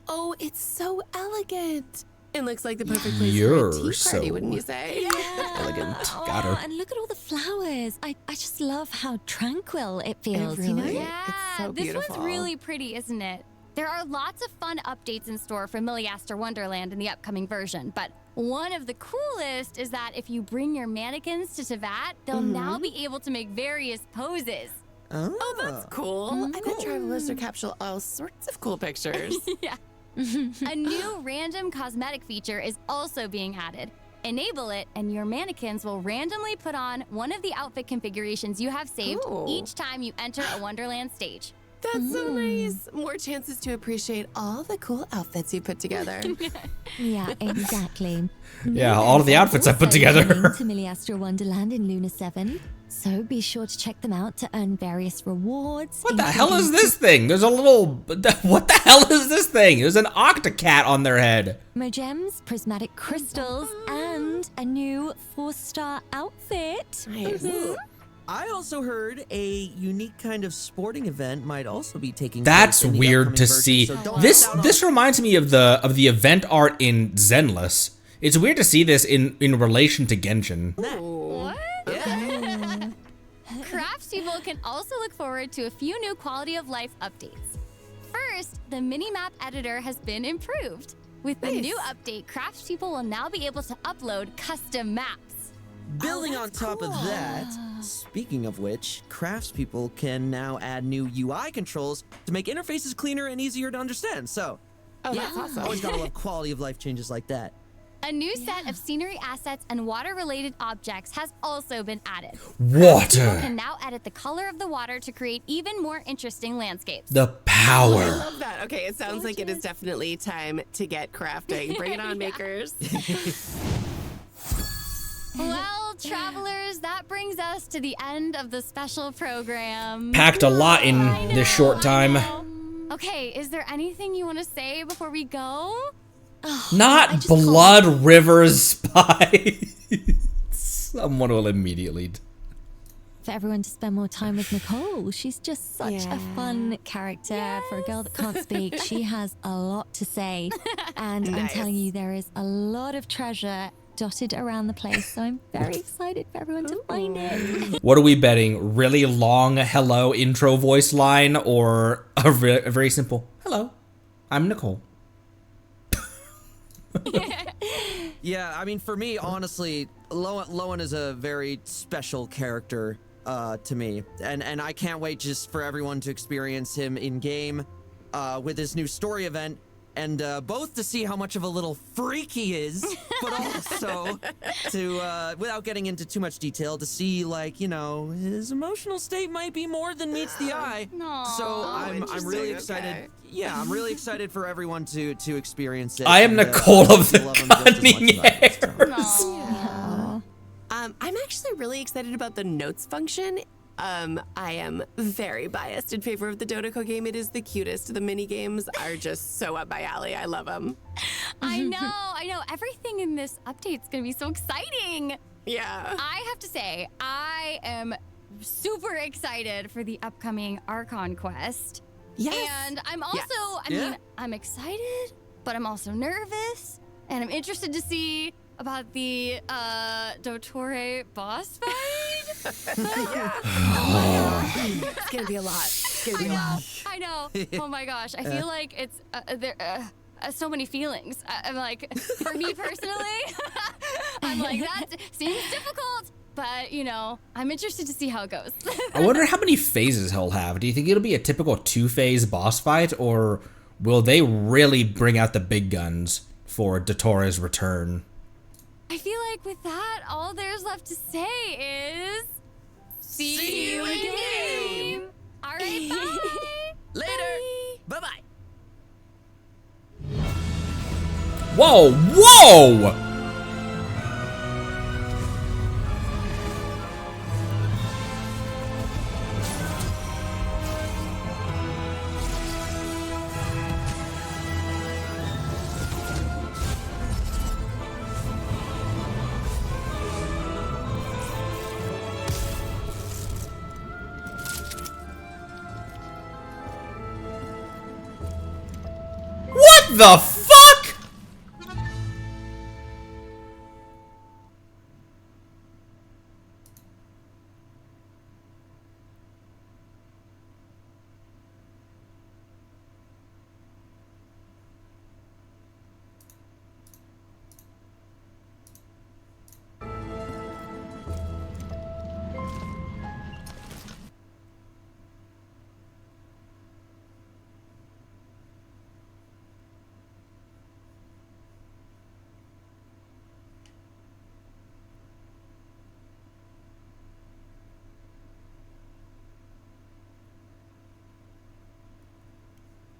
Oh, it's so elegant. It looks like the perfect place You're for a tea party, so wouldn't you say? Yeah. Elegant. Got her. And look at all the flowers. I just love how tranquil it feels, It you know? really- Yeah, It's so this beautiful. one's really pretty, isn't it? There are lots of fun updates in store for Milliastra Wonderland in the upcoming version, but one of the coolest is that if you bring your mannequins to Tevat, they'll now be able to make various poses. Oh, that's cool. I bet travelers will capture all sorts of cool pictures. Yeah. A new random cosmetic feature is also being added. Enable it, and your mannequins will randomly put on one of the outfit configurations you have saved Ooh. each time you enter a Wonderland stage. That's so nice. More chances to appreciate all the cool outfits you put together. Yeah, exactly. Yeah, all of the outfits I put Also together. coming to Milliastra Wonderland in Luna 7, so be sure to check them out to earn various rewards. What the hell is this thing? There's a little... What the hell is this thing? There's an octocat on their head. Mogems, prismatic crystals, and a new 4-star outfit. Nice. I also heard a unique kind of sporting event might also be taking That's place in the weird upcoming to version, see. so don't This miss out on this reminds me of the event art in Zenless. It's weird to see this in relation to Genshin. What? Craftspeople can also look forward to a few new quality of life updates. First, the minimap editor has been improved. With the new update, craftspeople will now be able to upload custom maps. Building on top of that, speaking of which, craftspeople can now add new UI controls to make interfaces cleaner and easier to understand. So, That's awesome. always gotta love quality of life changes like that. A new set of scenery assets and water-related objects has also been added. People Water. can now edit the color of the water to create even more interesting landscapes. The I power. love that. Okay, it sounds like it is definitely time to get crafting. Bring it on, makers. Well, travelers, that brings us to the end of the special program. Packed a lot in this short time. Okay, is there anything you want to say before we go? Not Blood Rivers Spy. Someone will immediately. For everyone to spend more time with Nicole. She's just such Yeah. a fun character for a girl that can't speak. She has a lot to say. And I'm Nice. telling you, there is a lot of treasure dotted around the place. So I'm very excited for everyone to find it. What are we betting? Really long hello intro voice line or a very simple hello, I'm Nicole? Yeah, I mean, for me, honestly, Loen is a very special character to me, and I can't wait just for everyone to experience him in game with his new story event, and both to see how much of a little freak he is, but also to, without getting into too much detail, to see, like, you know, his emotional state might be more than meets the eye. Aww. So I'm really excited. Okay. Yeah, I'm really excited for everyone to experience it. I am and, Nicole of the love him just as cunning much as I do, so. hairs. Aw. I'm actually really excited about the notes function. I am very biased in favor of the Dodoko game. It is the cutest. The mini games are just so up my alley. I love them. I know. Everything in this update's gonna be so exciting. Yeah. I have to say, I am super excited for the upcoming Archon quest. Yes. And I'm also, Yes. I mean, I'm excited, but I'm also nervous, and I'm interested to see about the Dottore boss fight. It's gonna be a lot. It's gonna be a lot. I know. Oh my gosh. I feel like it's there. So many feelings. I'm like, for me personally, I'm like, that seems difficult, but you know, I'm interested to see how it goes. I wonder how many phases he'll have. Do you think it'll be a typical 2-phase boss fight, or will they really bring out the big guns for Dottore's return? I feel like with that, all there's left to say is see you in game. All right, bye. Later. Bye-bye. Whoa, whoa! What the fuck?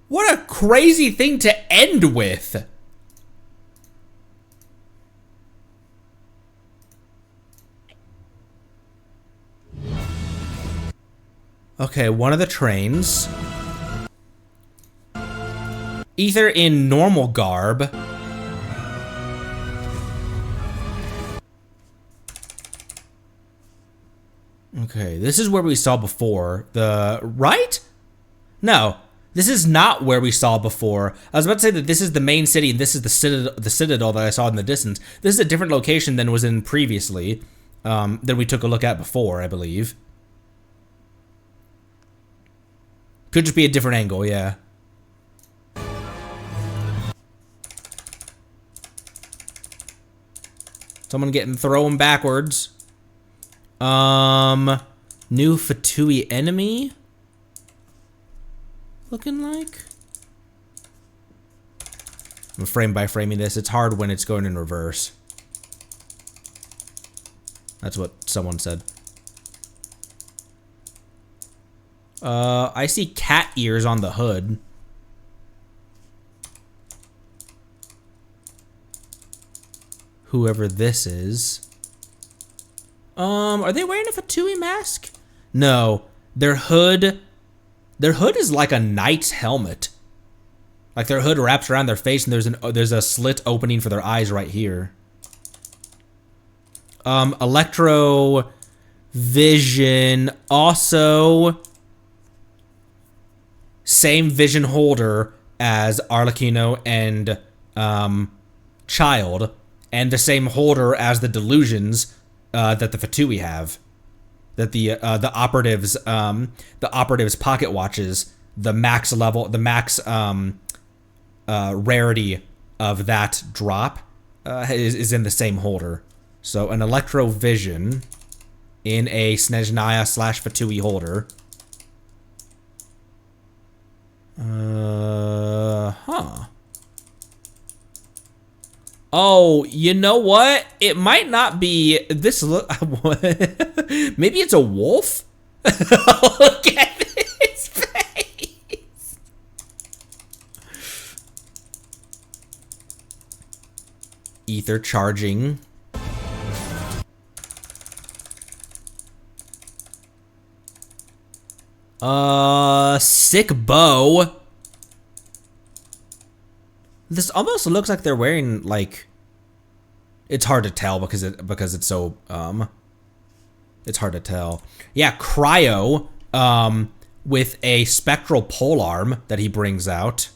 What a crazy thing to end with. Okay, one of the trains. Ether in normal garb. Okay, this is where we saw before. Right? No. This is not where we saw before. I was about to say that this is the main city and this is the citadel that I saw in the distance. This is a different location than was in previously, than we took a look at before, I believe. Could just be a different angle, yeah. Someone getting thrown backwards. New Fatui enemy? Looking like? I'm frame by framing this. It's hard when it's going in reverse. That's what someone said. I see cat ears on the hood. Whoever this is. Are they wearing a Fatui mask? No. Their hood is like a knight's helmet. Like their hood wraps around their face and there's a slit opening for their eyes right here. Electro Vision also same vision holder as Arlecchino and Child, and the same holder as the delusions that the Fatui have. That the operatives pocket watches, the max level, the max rarity of that drop is in the same holder. So an Electrovision in a Snezhnaya / Fatui holder. Huh. Oh, you know what? It might not be this. Look, maybe it's a wolf. Look at his face. Ether charging. Sick bow. This almost looks like they're wearing, like, it's hard to tell because it's so it's hard to tell. Yeah, cryo with a spectral pole arm that he brings out.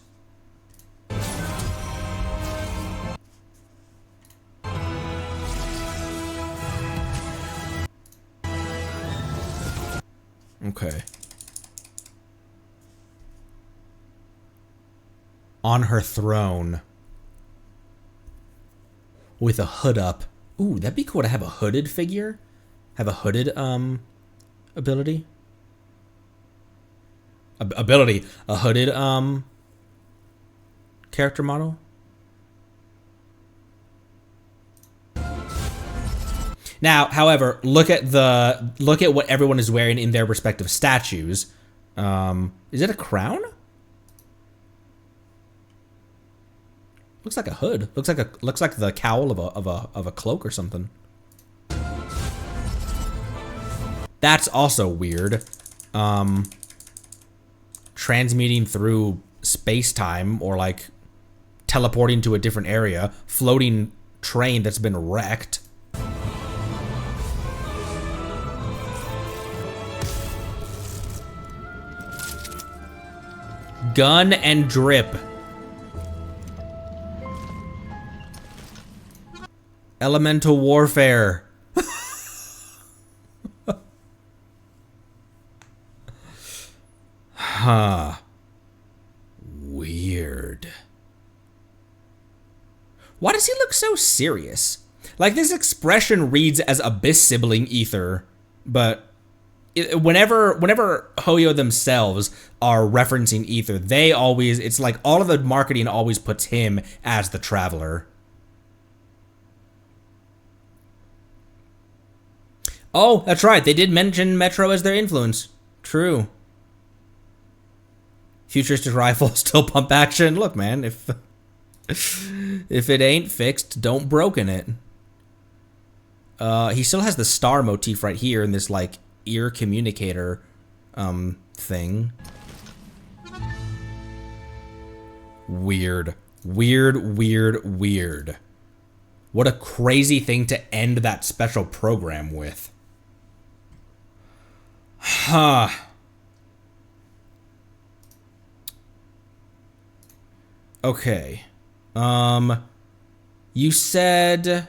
Okay. On her throne. With a hood up. Ooh, that'd be cool to have a hooded figure. Have a hooded, ability. A hooded, character model. Now, however, look at what everyone is wearing in their respective statues. Is it a crown? Looks like a hood. Looks like the cowl of a cloak or something. That's also weird. Transmuting through space-time, or like teleporting to a different area, floating train that's been wrecked. Gun and drip. Elemental warfare. Huh. Weird. Why does he look so serious? Like, this expression reads as Abyss Sibling Ether, but whenever Hoyo themselves are referencing Ether, they always, it's like all of the marketing always puts him as the Traveler. Oh, that's right. They did mention Metro as their influence. True. Futuristic rifle, still pump action. Look, man, if it ain't fixed, don't broken it. He still has the star motif right here in this, like, ear communicator thing. Weird. Weird. What a crazy thing to end that special program with. Huh. Okay. You said...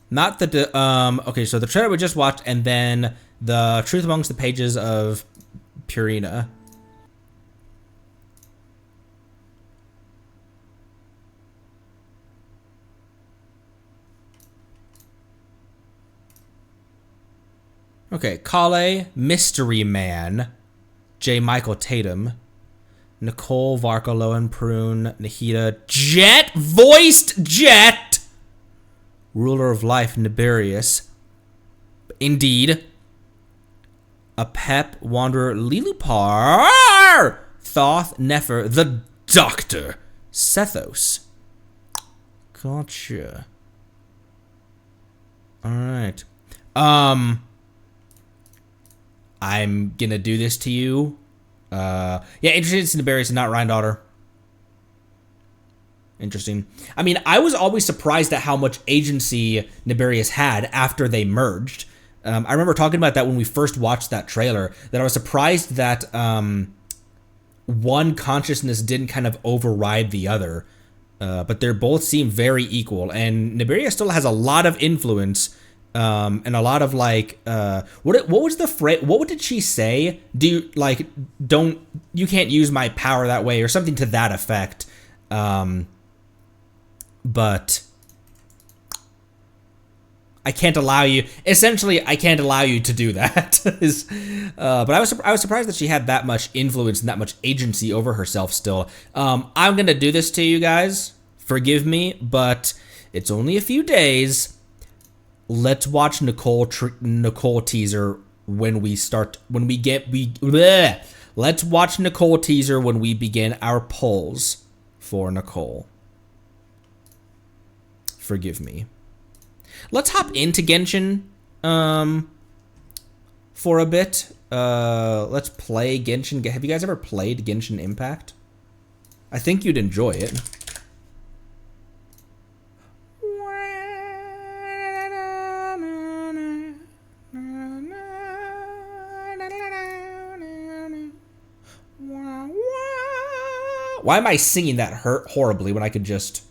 Not the... okay, so the trailer we just watched, and then the Truth Amongst the Pages of Purina. Okay, Kale, Mystery Man, J. Michael Tatum, Nicole, Varka, Loen, Prune, Nahida, Jet, voiced Jet, Ruler of Life, Niberius, Indeed, a Pep, Wanderer, Lilupar, Thoth, Nefer, the Doctor, Sethos. Gotcha. Alright. I'm gonna do this to you. Yeah, interested in Niberius and not Ryan Daughter. Interesting. I mean, I was always surprised at how much agency Niberius had after they merged. I remember talking about that when we first watched that trailer, that I was surprised that one consciousness didn't kind of override the other. But they both seem very equal, and Niberius still has a lot of influence And a lot of like, what was the phrase? What did she say? You can't use my power that way, or something to that effect. But I can't allow you. Essentially, I can't allow you to do that. But I was surprised that she had that much influence and that much agency over herself. Still, I'm gonna do this to you guys. Forgive me, but it's only a few days. Let's watch Nicole teaser when we start. Let's watch Nicole teaser when we begin our polls for Nicole. Forgive me. Let's hop into Genshin for a bit. Let's play Genshin. Have you guys ever played Genshin Impact? I think you'd enjoy it. Why am I singing that horribly when I could just...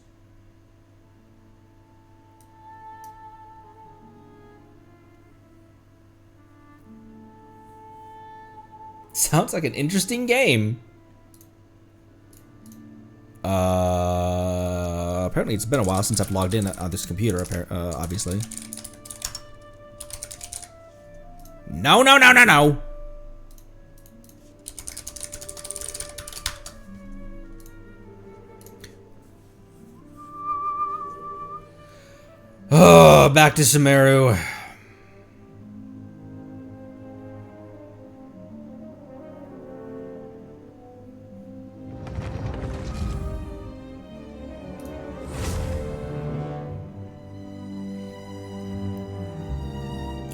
Sounds like an interesting game. Apparently it's been a while since I've logged in on this computer, obviously. No, no, no, no, no! Oh, back to Sumeru.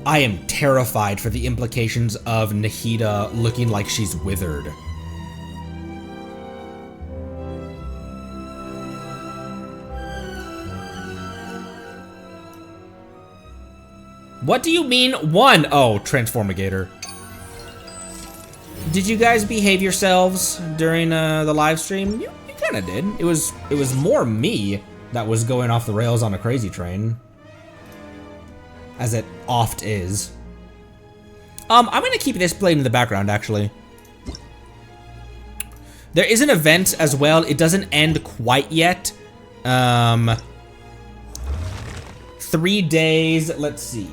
I am terrified for the implications of Nahida looking like she's withered. What do you mean, one? Oh, Transformigator. Did you guys behave yourselves during the live stream? You kind of did. It was more me that was going off the rails on a crazy train, as it oft is. I'm gonna keep this playing in the background, actually. There is an event as well. It doesn't end quite yet. 3 days. Let's see.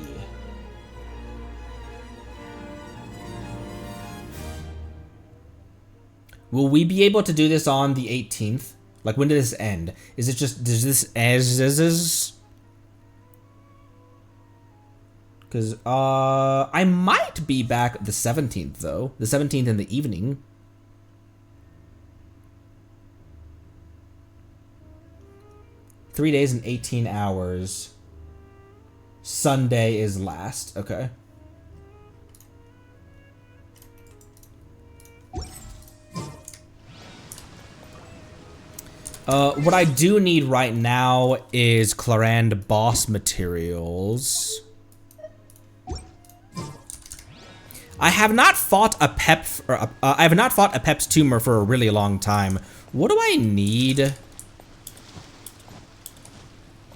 Will we be able to do this on the 18th? Like, when does this end? Is it just, does this, because, I might be back the 17th, though. The 17th in the evening. Three days and 18 hours. Sunday is last. Okay. What I do need right now is Clarand boss materials. I have not fought a I have not fought a Pep's tumor for a really long time. What do I need?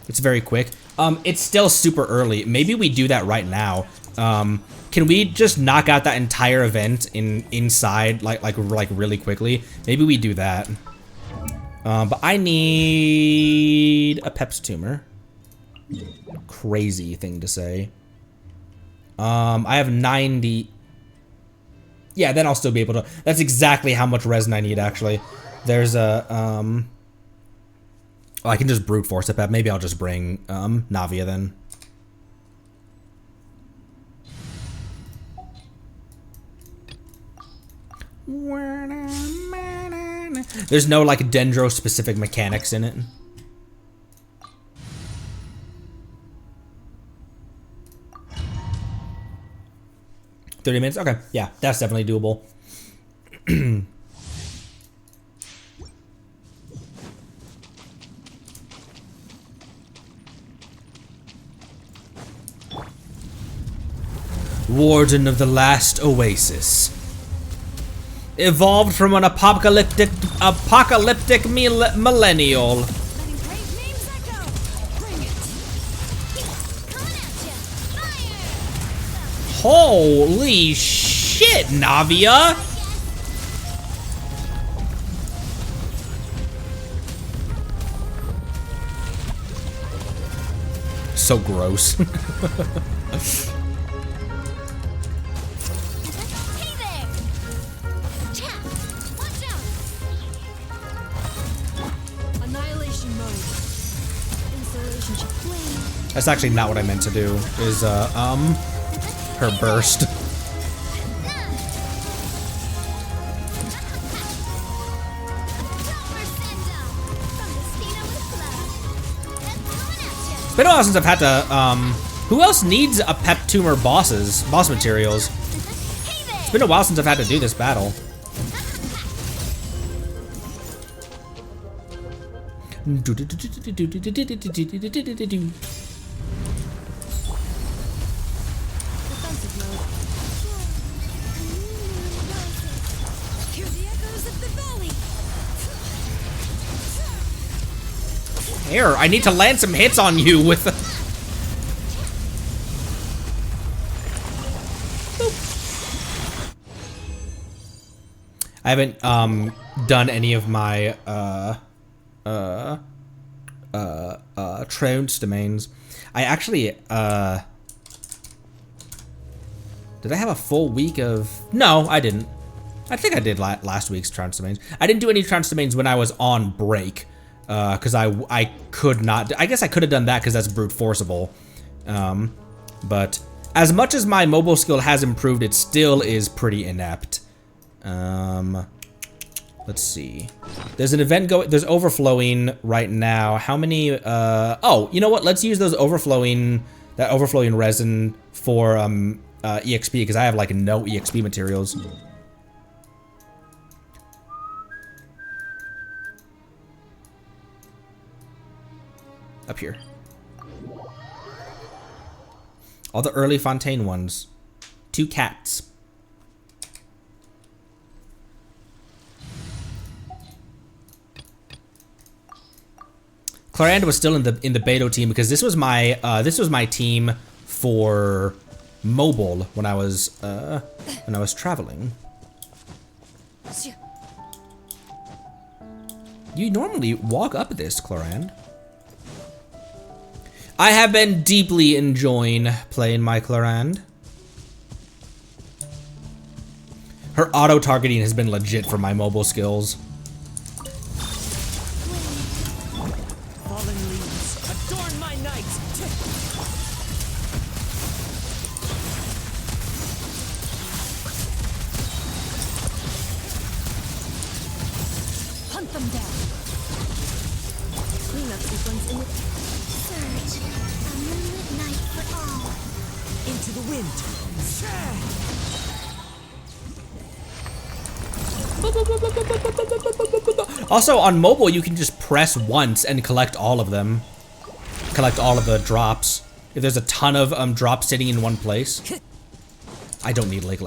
It's very quick. It's still super early. Maybe we do that right now. Can we just knock out that entire event inside like really quickly? Maybe we do that. But I need a Pep's tumor. Crazy thing to say. I have 90. Yeah, then I'll still be able to. That's exactly how much resin I need, actually. There's a, oh, I can just brute force a Pep. Maybe I'll just bring, Navia then. There's no, like, Dendro-specific mechanics in it. $30 Okay, yeah, that's definitely doable. Warden of the Last Oasis. Evolved from an apocalyptic millennial. Holy shit, Navia! So gross. Hey there! Chat! Watch out! Annihilation mode. Installation should flame. That's actually not what I meant to do. Is her burst. It's been a while since I've had to, who else needs a pep tumor boss materials? It's been a while since I've had to do this battle. Here, I need to land some hits on you with. I haven't done any of my trounced domains. I actually did I have a full week of? No, I didn't. I think I did last week's trounced domains. I didn't do any trounced domains when I was on break. Because I could not. I guess I could have done that because that's brute forceable. But as much as my mobile skill has improved, it still is pretty inept. Let's see. There's an event going. There's overflowing right now. How many? Oh, you know what? Let's use those overflowing resin for EXP because I have like no EXP materials. Up here. All the early Fontaine ones. 2 cats. Claranda was still in the Beto team because this was my team for mobile when I was traveling. You normally walk up this, Clarand. I have been deeply enjoying playing my Clarand. Her auto-targeting has been legit for my mobile skills. Fallen leaves, adorn my night. Hunt them down. Cleanup sequence in the Surge. A moonlit night for all. into the wind. Also, on mobile, you can just press once and collect all of them. Collect all of the drops. If there's a ton of drops sitting in one place. I don't need lake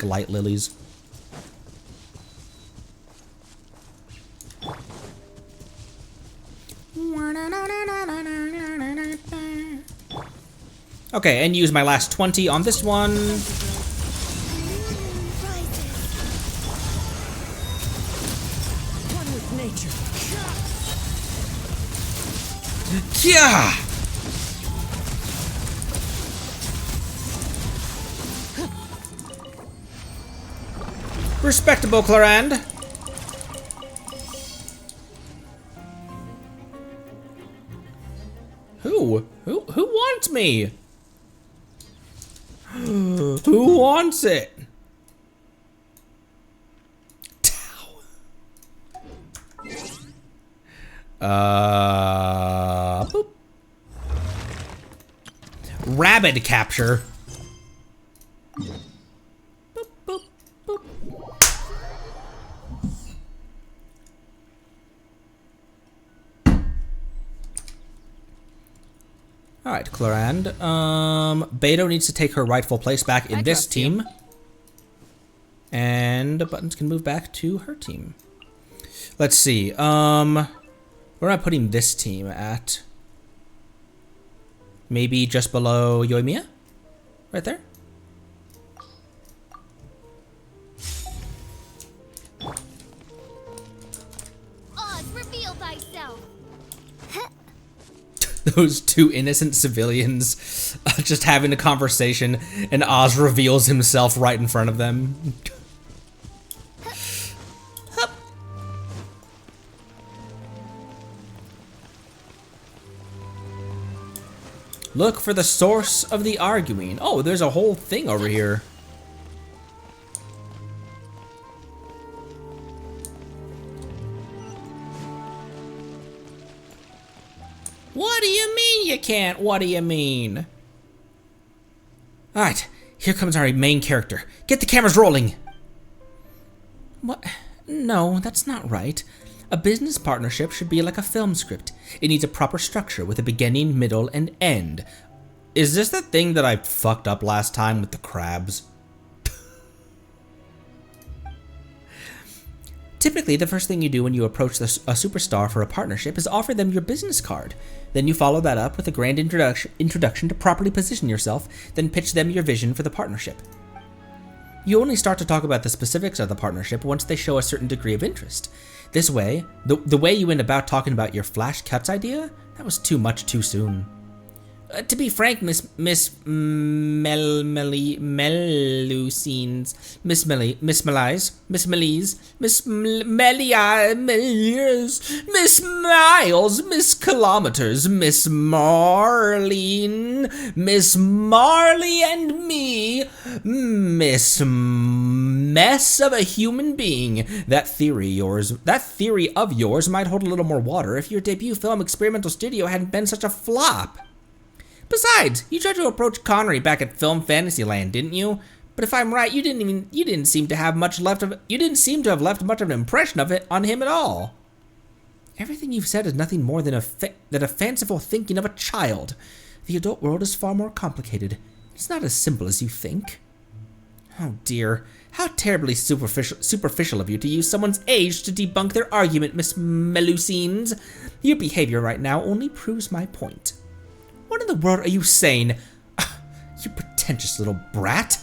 light lilies. Okay, and use my last 20 on this one. One with nature. Yeah. Respectable, Clarand. Who wants me? Who wants it? Boop. Rabbit capture. Boop, boop, boop. All right, Clarand. Beto needs to take her rightful place back in this team. And Buttons can move back to her team. Let's see. Where am I putting this team at? Maybe just below Yoimiya? Right there? those two innocent civilians just having a conversation, and Oz reveals himself right in front of them. Look for the source of the arguing. Oh, there's a whole thing over here. What do you mean you can't? What do you mean? Alright, here comes our main character. Get the cameras rolling. What? No, that's not right. A business partnership should be like a film script. It needs a proper structure with a beginning, middle, and end. Is this the thing that I fucked up last time with the crabs? Typically, the first thing you do when you approach a superstar for a partnership is offer them your business card. Then you follow that up with a grand introduction to properly position yourself, then pitch them your vision for the partnership. You only start to talk about the specifics of the partnership once they show a certain degree of interest. This way, the way you went about talking about your flash cuts idea, that was too much too soon. To be frank, Miss Melusines, Miss Miles, Miss Kilometers, Miss Marlene, Miss Marley and me, Miss Mess of a human being. That theory of yours might hold a little more water if your debut film Experimental Studio hadn't been such a flop. Besides, you tried to approach Connery back at Film Fantasyland, didn't you? But if I'm right, you didn't seem to have left much of an impression of it on him at all. Everything you've said is nothing more than a fanciful thinking of a child. The adult world is far more complicated. It's not as simple as you think. Oh dear, how terribly superficial of you to use someone's age to debunk their argument, Miss Melusines. Your behavior right now only proves my point. What in the world are you saying? You pretentious little brat.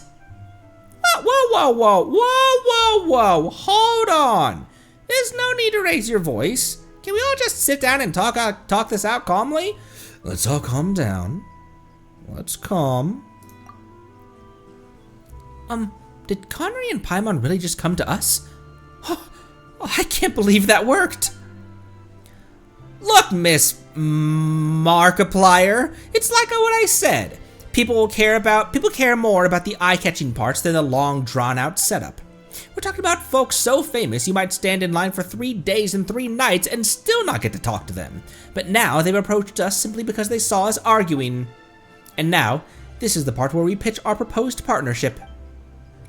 Whoa. Hold on. There's no need to raise your voice. Can we all just sit down and talk this out calmly? Let's all calm down. Let's calm. Did Connery and Paimon really just come to us? Oh, I can't believe that worked. Look, Miss Markiplier, it's like what I said. People care more about the eye-catching parts than the long, drawn-out setup. We're talking about folks so famous you might stand in line for 3 days and 3 nights and still not get to talk to them. But now they've approached us simply because they saw us arguing. And now, this is the part where we pitch our proposed partnership.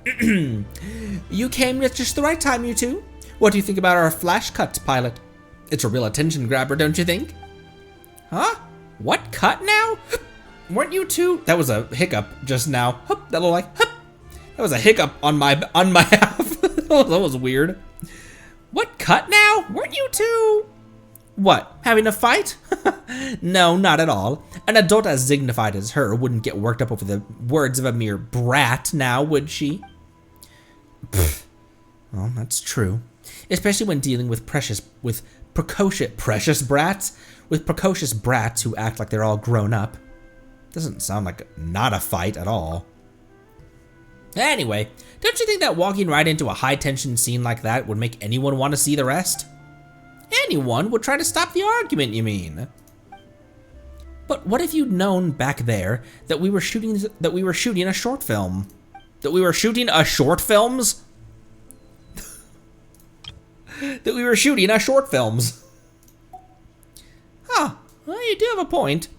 You came at just the right time, you two. What do you think about our flash cuts pilot? It's a real attention grabber, don't you think? Huh? What cut now? Weren't you two? That was a hiccup just now. That looked like. That was a hiccup on my half. That was weird. What cut now? Weren't you two? What? Having a fight? No, not at all. An adult as dignified as her wouldn't get worked up over the words of a mere brat, now would she? Well, that's true. Especially when dealing with precocious brats who act like they're all grown up. Doesn't sound like not a fight at all. Anyway, don't you think that walking right into a high-tension scene like that would make anyone want to see the rest? Anyone would try to stop the argument, you mean? But what if you'd known back there that we were shooting a short film? That we were shooting a short films? That we were shooting a short films. Huh, well, you do have a point.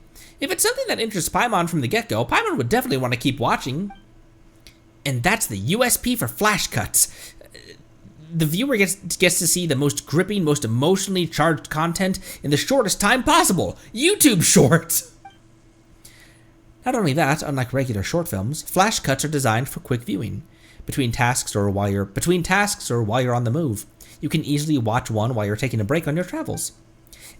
If it's something that interests Paimon from the get-go, Paimon would definitely want to keep watching. And that's the USP for flash cuts. The viewer gets to see the most gripping, most emotionally charged content in the shortest time possible. YouTube Shorts! Not only that, unlike regular short films, flash cuts are designed for quick viewing. Between tasks or while you're on the move. You can easily watch one while you're taking a break on your travels.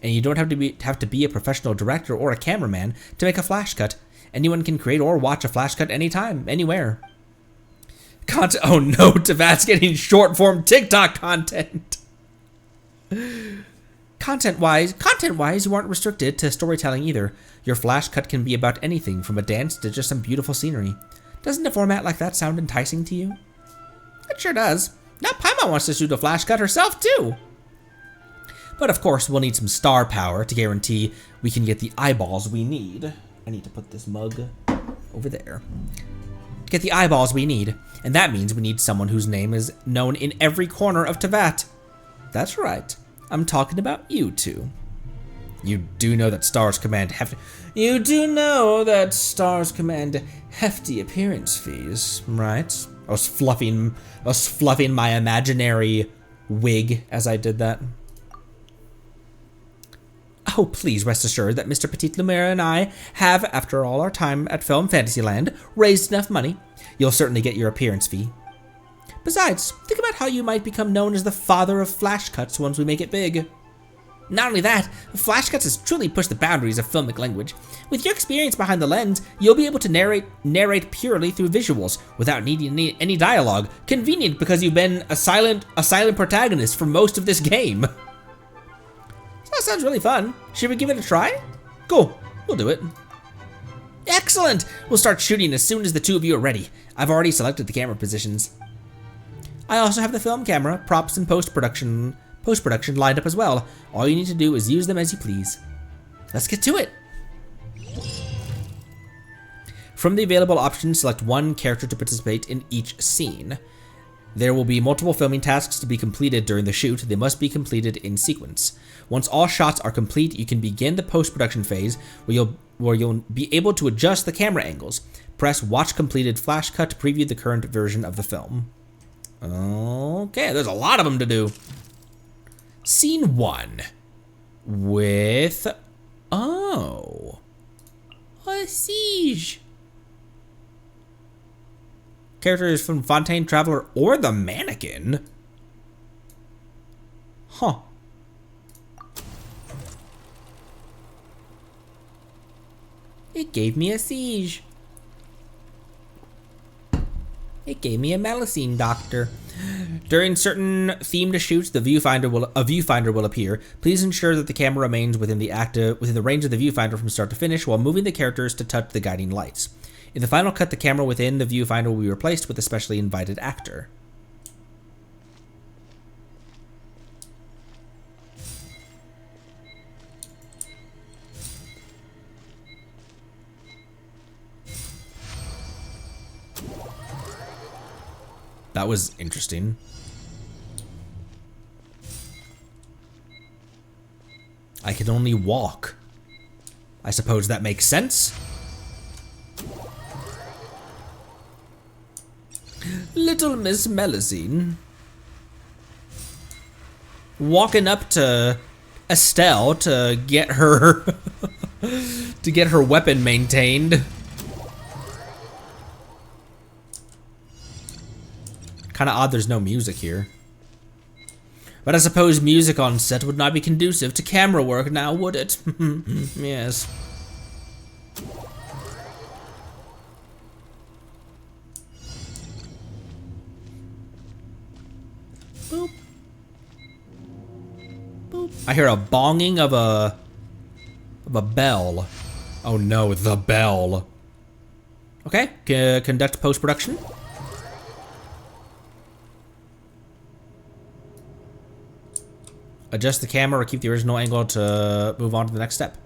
And you don't have to be a professional director or a cameraman to make a flash cut. Anyone can create or watch a flash cut anytime, anywhere. Oh no, Tavat's getting short-form TikTok content. Content-wise, you aren't restricted to storytelling either. Your flash cut can be about anything from a dance to just some beautiful scenery. Doesn't a format like that sound enticing to you? It sure does. Now Paimon wants to shoot a flash cut herself too. But of course, we'll need some star power to guarantee we can get the eyeballs we need. I need to put this mug over there. Get the eyeballs we need, and that means we need someone whose name is known in every corner of Teyvat. That's right. I'm talking about you two. You do know that stars command hefty appearance fees, right? I was fluffing my imaginary wig as I did that. Oh, please rest assured that Mr. Petit Lumiere and I have, after all our time at Film Fantasyland, raised enough money. You'll certainly get your appearance fee. Besides, think about how you might become known as the father of flash cuts once we make it big. Not only that, flash cuts has truly pushed the boundaries of filmic language. With your experience behind the lens, you'll be able to narrate purely through visuals without needing any dialogue. Convenient because you've been a silent protagonist for most of this game. So that sounds really fun. Should we give it a try? Cool, we'll do it. Excellent! We'll start shooting as soon as the two of you are ready. I've already selected the camera positions. I also have the film camera, props, and post-production lined up as well. All you need to do is use them as you please. Let's get to it! From the available options, select one character to participate in each scene. There will be multiple filming tasks to be completed during the shoot. They must be completed in sequence. Once all shots are complete, you can begin the post-production phase where you'll be able to adjust the camera angles. Press Watch Completed Flash Cut to preview the current version of the film. Okay, there's a lot of them to do. Scene 1 with, a siege. Characters from Fontaine Traveler or the Mannequin? Huh. It gave me a siege. It gave me a Melusine doctor. During certain themed shoots, a viewfinder will appear. Please ensure that the camera remains within the range of the viewfinder from start to finish while moving the characters to touch the guiding lights. In the final cut, the camera within the viewfinder will be replaced with a specially invited actor. That was interesting. I can only walk. I suppose that makes sense. Little Miss Melusine. Walking up to Estelle to get her weapon maintained. Kind of odd there's no music here. But I suppose music on set would not be conducive to camera work now, would it? Yes. Boop. Boop. I hear a bonging of a bell. Oh no, the bell. Okay, conduct post-production. Adjust the camera or keep the original angle to move on to the next step.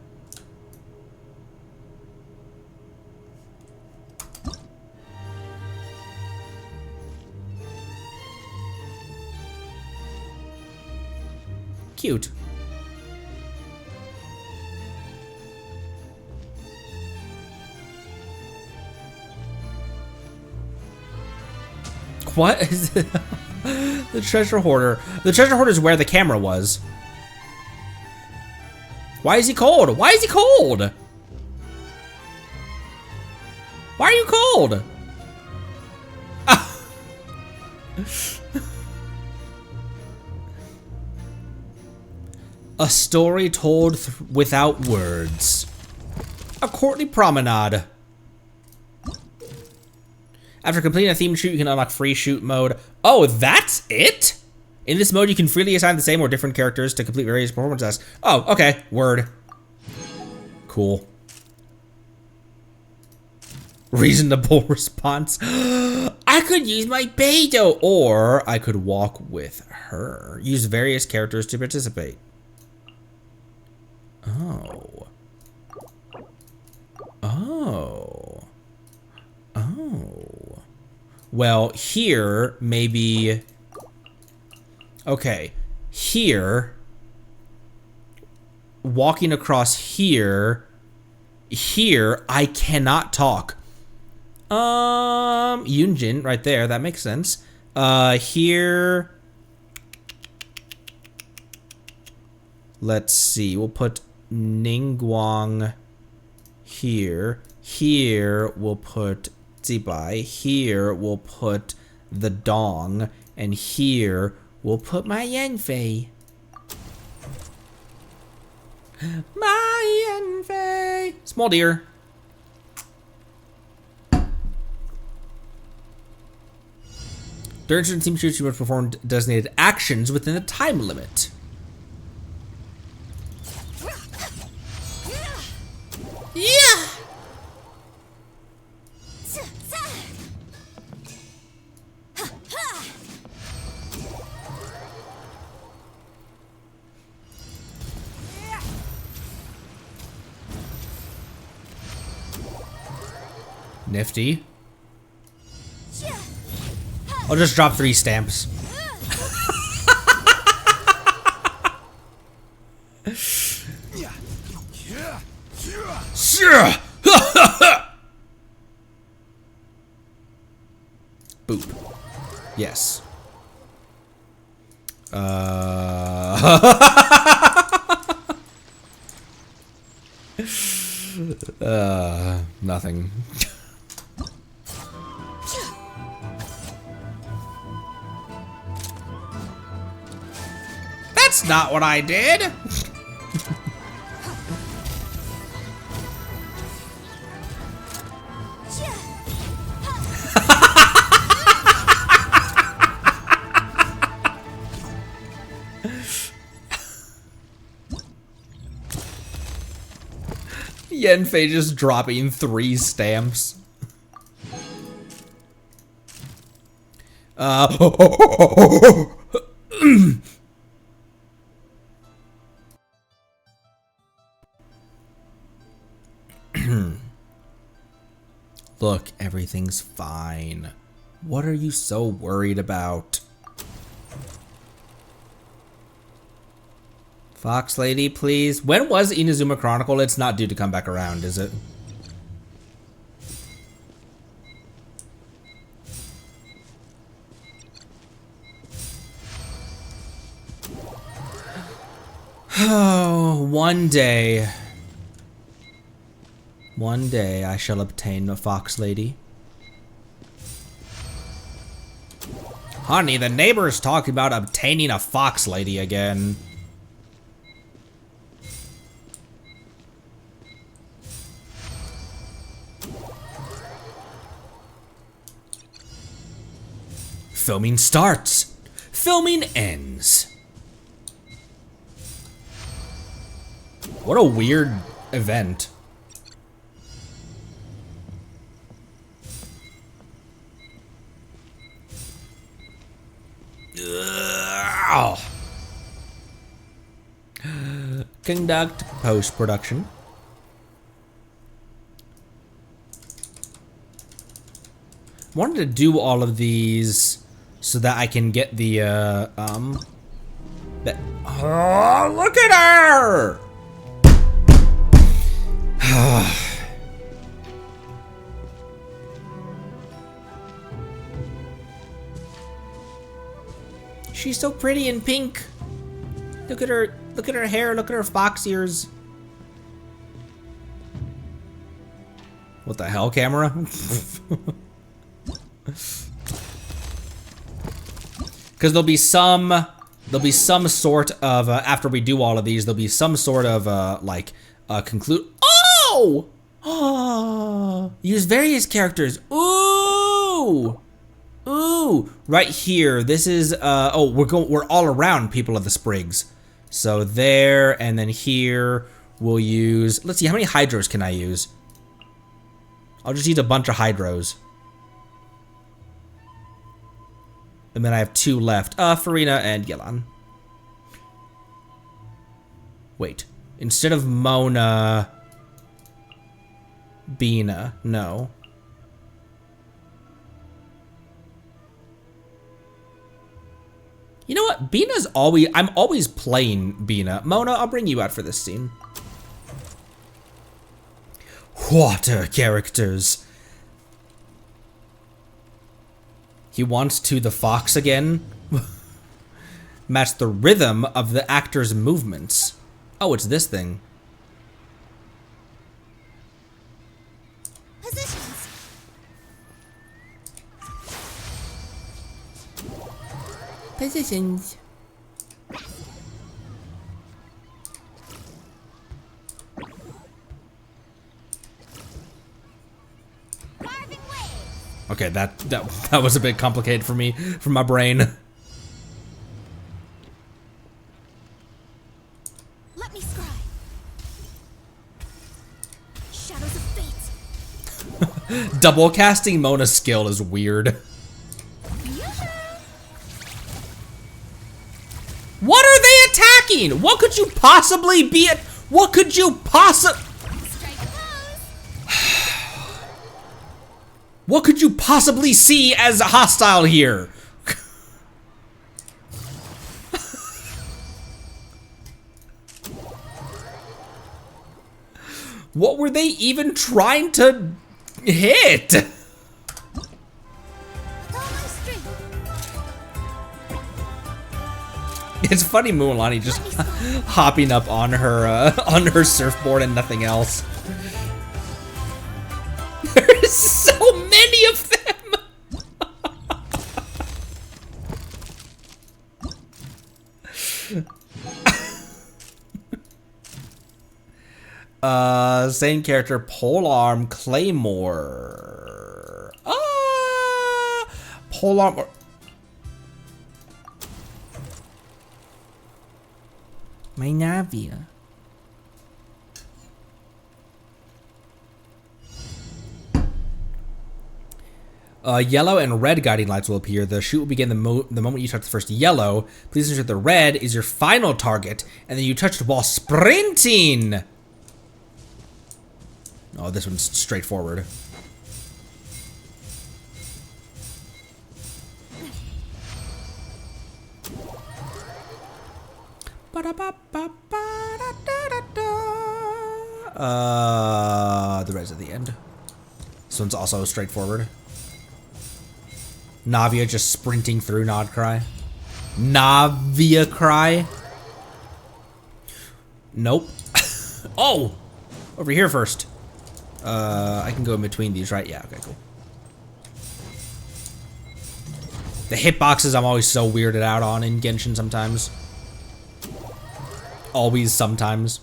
Cute. What is it? The treasure hoarder. The treasure hoarder is where the camera was. Why is he cold? Why is he cold? Why are you cold? Ah. A story told without words. A courtly promenade. After completing a theme shoot, you can unlock free shoot mode. Oh, that's it? In this mode, you can freely assign the same or different characters to complete various performance tasks. Oh, okay. Word. Cool. Reasonable response. I could use my Beidou, or I could walk with her. Use various characters to participate. Oh. Oh. Oh. Well, here, maybe... Okay. Here. Walking across here. Here, I cannot talk. Yunjin, right there. That makes sense. Here... Let's see. We'll put Ningguang here. Here, we'll put Zibai. Here, we'll put the Dong. And here, we'll put my Yanfei. My Yanfei. Small deer. During certain team shoots, you must perform designated actions within a time limit. Yeah. Nifty. I'll just drop 3 stamps. Sure. Boop. Yes. Nothing. That's not what I did. Yanfei just dropping 3 stamps. Look, everything's fine. What are you so worried about? Fox Lady, please. When was Inazuma Chronicle? It's not due to come back around, is it? Oh, one day I shall obtain a Fox Lady. Honey, the neighbor's talking about obtaining a Fox Lady again. Filming starts. Filming ends. What a weird event. Conduct post-production. Wanted to do all of these so that I can get the oh, look at her! She's so pretty in pink. Look at her hair, look at her fox ears. What the hell, camera? Because there'll be some sort of after we do all of these, there'll be some sort of like conclude. Oh! Use various characters. Ooh! Ooh, right here. This is oh, we're all around People of the Sprigs. So there, and then here we'll use, let's see, how many hydros can I use? I'll just use a bunch of hydros. And then I have 2 left. Farina and Yelan. Wait. Instead of Mona... Bina. No. You know what? Bina's always... I'm always playing Bina. Mona, I'll bring you out for this scene. Water characters. He wants to the fox again. Match the rhythm of the actor's movements. Oh, it's this thing. Positions. Positions. Okay, that was a bit complicated for me, for my brain. Let me scry. Shadows of fate. Double casting Mona's skill is weird. What are they attacking? What could you possibly be at? What could you possibly? What could you possibly see as hostile here? What were they even trying to hit? It's funny Mualani just hopping up on her surfboard and nothing else. There's so many of them. Same character, Polearm Claymore. Polearm. My Navia. Yellow and red guiding lights will appear. The shoot will begin the moment you touch the first yellow. Please ensure the red is your final target, and then you touch it while sprinting. Oh, this one's straightforward. The red's at the end. This one's also straightforward. Navia just sprinting through Nod Cry. Navia Cry. Nope. Oh! Over here first. I can go in between these, right? Yeah, okay, cool. The hitboxes I'm always so weirded out on in Genshin sometimes. Always sometimes.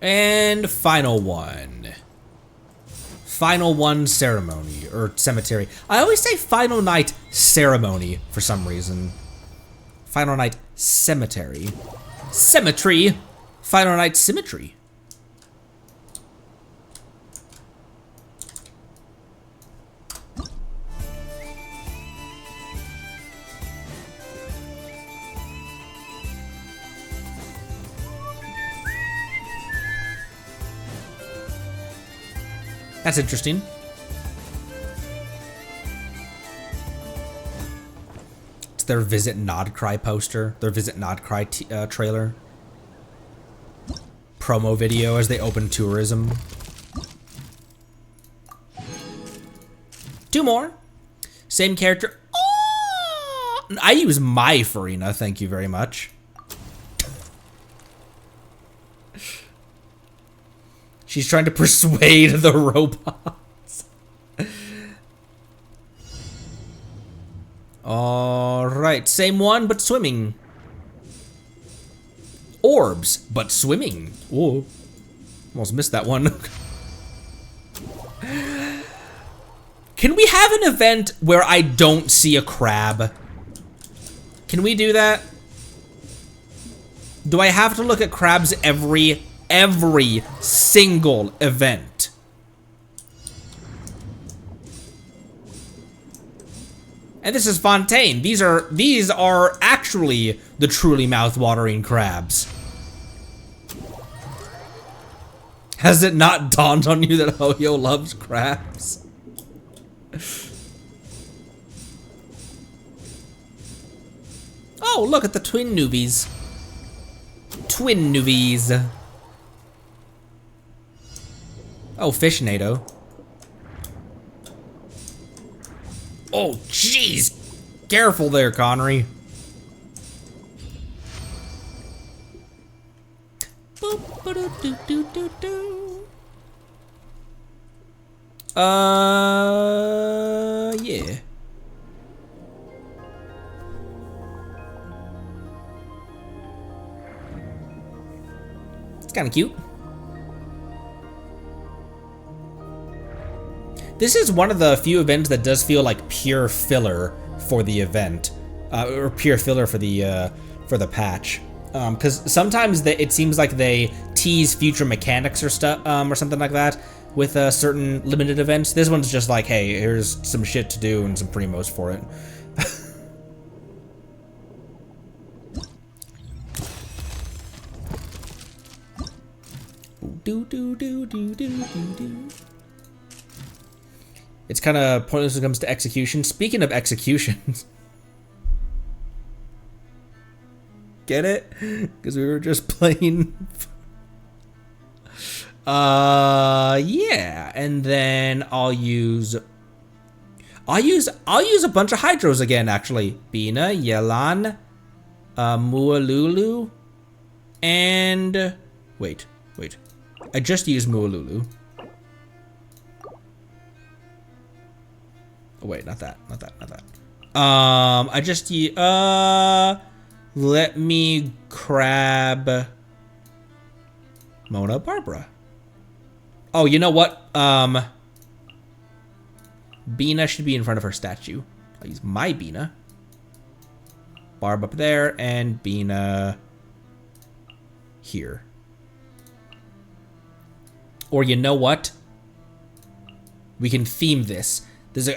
And final one. Final one ceremony, or cemetery. I always say final night ceremony for some reason. Final night cemetery. Symmetry. Final night symmetry. That's interesting. It's their Visit Nodcry poster, their Visit Nodcry trailer. Promo video as they open tourism. 2 more. Same character. Oh! I use my Farina, thank you very much. She's trying to persuade the robots. All right, same one, but swimming. orbs, but swimming. Whoa. Almost missed that one. Can we have an event where I don't see a crab? Can we do that? Do I have to look at crabs every single event? And this is Fontaine. These are actually the truly mouth-watering crabs. Has it not dawned on you that Hoyo loves crabs? Oh, look at the twin newbies. Twin newbies. Oh, Fishnado. Oh, jeez. Careful there, Connery. Yeah. It's kind of cute. This is one of the few events that does feel like pure filler for the event, or pure filler for the patch. Because sometimes it seems like they tease future mechanics or stuff, or something like that, with certain limited events. This one's just like, hey, here's some shit to do and some primos for it. It's kind of pointless when it comes to execution. Speaking of executions. Get it? Because we were just playing. Yeah, and then I'll use a bunch of hydros again, actually. Bina, Yelan, Mualulu, and wait. I just used Mualulu. Oh wait, not that. I just let me grab Mona Barbara. Oh, you know what? Bina should be in front of her statue. I'll use my Bina. Barb up there, and Bina here. Or you know what? We can theme this.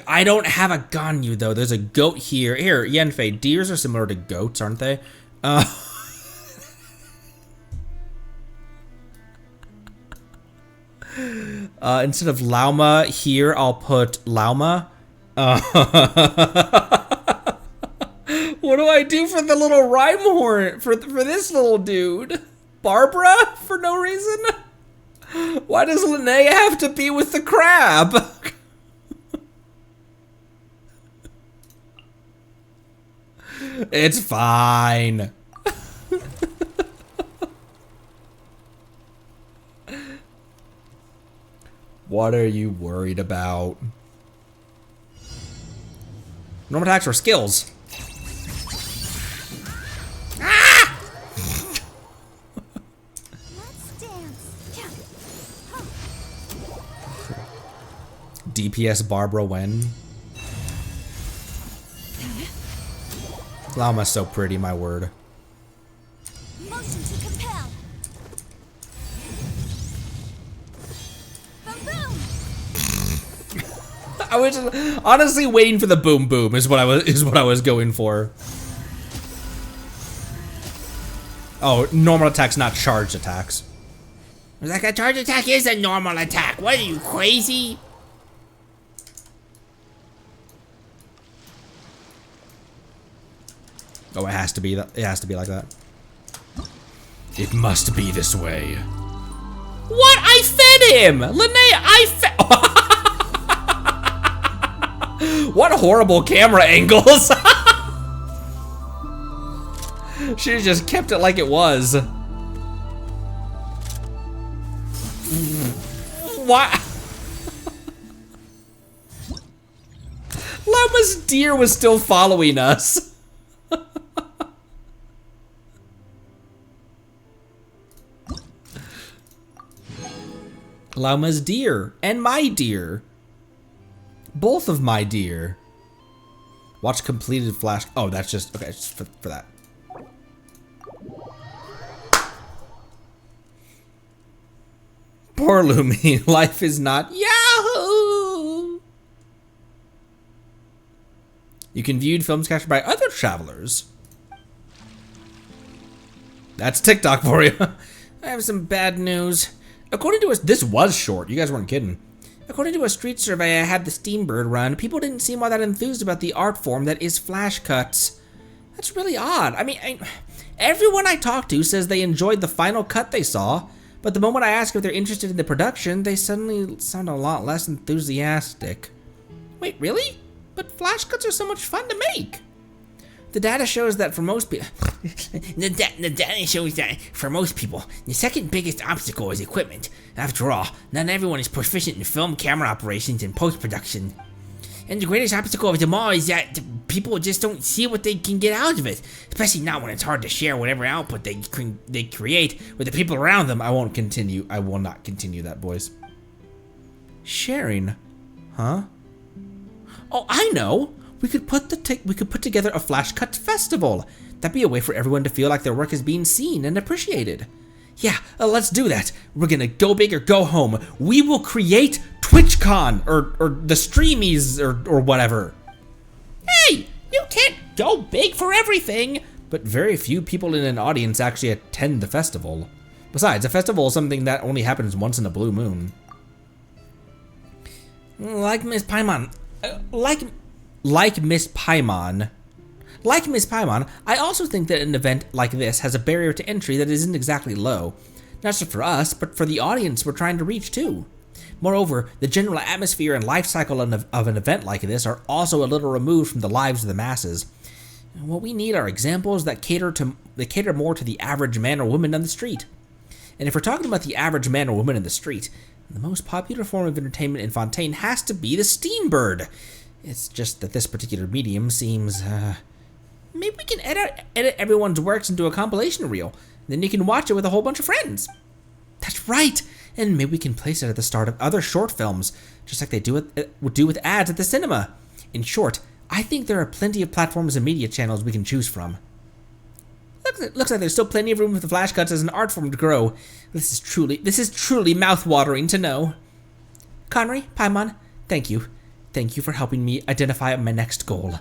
I don't have a Ganyu though. There's a goat here. Here, Yenfei, deers are similar to goats, aren't they? Instead of Lauma here, I'll put Lauma. What do I do for the little rhyme horn? For this little dude? Barbara? For no reason? Why does Linnea have to be with the crab? It's fine. What are you worried about? Normal attacks or skills? Ah! Let's dance. DPS Barbara Wen. Lauma's so pretty, my word. Motion to compel. Boom boom. I was honestly waiting for the boom boom is what I was going for. Oh, normal attacks, not charged attacks. Like a charged attack is a normal attack. What are you, crazy? Oh, it has to be that. It has to be like that. It must be this way. What? I fed him, Linnea. I fed. What horrible camera angles. She just kept it like it was. What? Llama's deer was still following us. Glauma's deer and my deer. Both of my deer. Watch completed flash. Oh, that's just okay. Just for that. Poor Lumi. Life is not Yahoo. You can view films captured by other travelers. That's TikTok for you. I have some bad news. According to us, this was short. You guys weren't kidding. According to a street survey I had the Steambird run, people didn't seem all that enthused about the art form that is flash cuts. That's really odd. I mean, everyone I talked to says they enjoyed the final cut they saw, but the moment I ask if they're interested in the production, they suddenly sound a lot less enthusiastic. Wait, really? But flash cuts are so much fun to make. The data shows that for most people, the data shows that for most people, the second biggest obstacle is equipment. After all, not everyone is proficient in film camera operations and post-production. And the greatest obstacle of them all is that people just don't see what they can get out of it, especially not when it's hard to share whatever output they create with the people around them. I will not continue that, boys. Sharing, huh? Oh, I know. We could put together a flash cut festival. That'd be a way for everyone to feel like their work is being seen and appreciated. Yeah, let's do that. We're gonna go big or go home. We will create TwitchCon or the Streamies or whatever. Hey, you can't go big for everything. But very few people in an audience actually attend the festival. Besides, a festival is something that only happens once in a blue moon. Like Miss Paimon, I also think that an event like this has a barrier to entry that isn't exactly low. Not just for us, but for the audience we're trying to reach too. Moreover, the general atmosphere and life cycle of an event like this are also a little removed from the lives of the masses. What we need are examples that cater more to the average man or woman on the street. And if we're talking about the average man or woman in the street, the most popular form of entertainment in Fontaine has to be the Steambird. It's just that this particular medium seems, maybe we can edit everyone's works into a compilation reel. Then you can watch it with a whole bunch of friends. That's right! And maybe we can place it at the start of other short films, just like they do with ads at the cinema. In short, I think there are plenty of platforms and media channels we can choose from. Looks like there's still plenty of room for the flash cuts as an art form to grow. This is truly mouth-watering to know. Conry, Paimon, thank you. Thank you for helping me identify my next goal.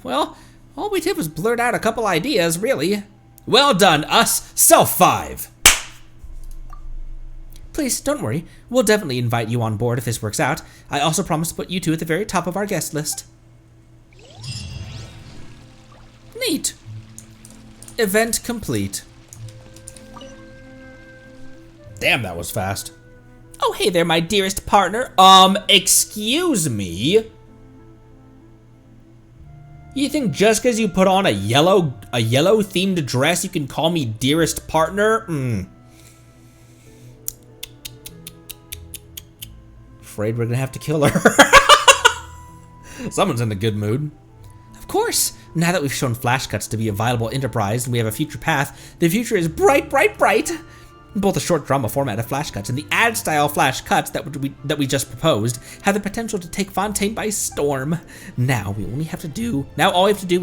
Well, all we did was blurt out a couple ideas, really. Well done, us, Self 5! Please, don't worry. We'll definitely invite you on board if this works out. I also promise to put you two at the very top of our guest list. Neat. Event complete. Damn, that was fast. Oh, hey there, my dearest partner. Excuse me? You think just because you put on a yellow themed dress, you can call me dearest partner? Afraid we're gonna have to kill her. Someone's in a good mood. Of course. Now that we've shown flash cuts to be a viable enterprise and we have a future path, the future is bright, bright, bright. Both the short drama format of flash cuts and the ad style flash cuts that we just proposed have the potential to take Fontaine by storm. Now all we have to do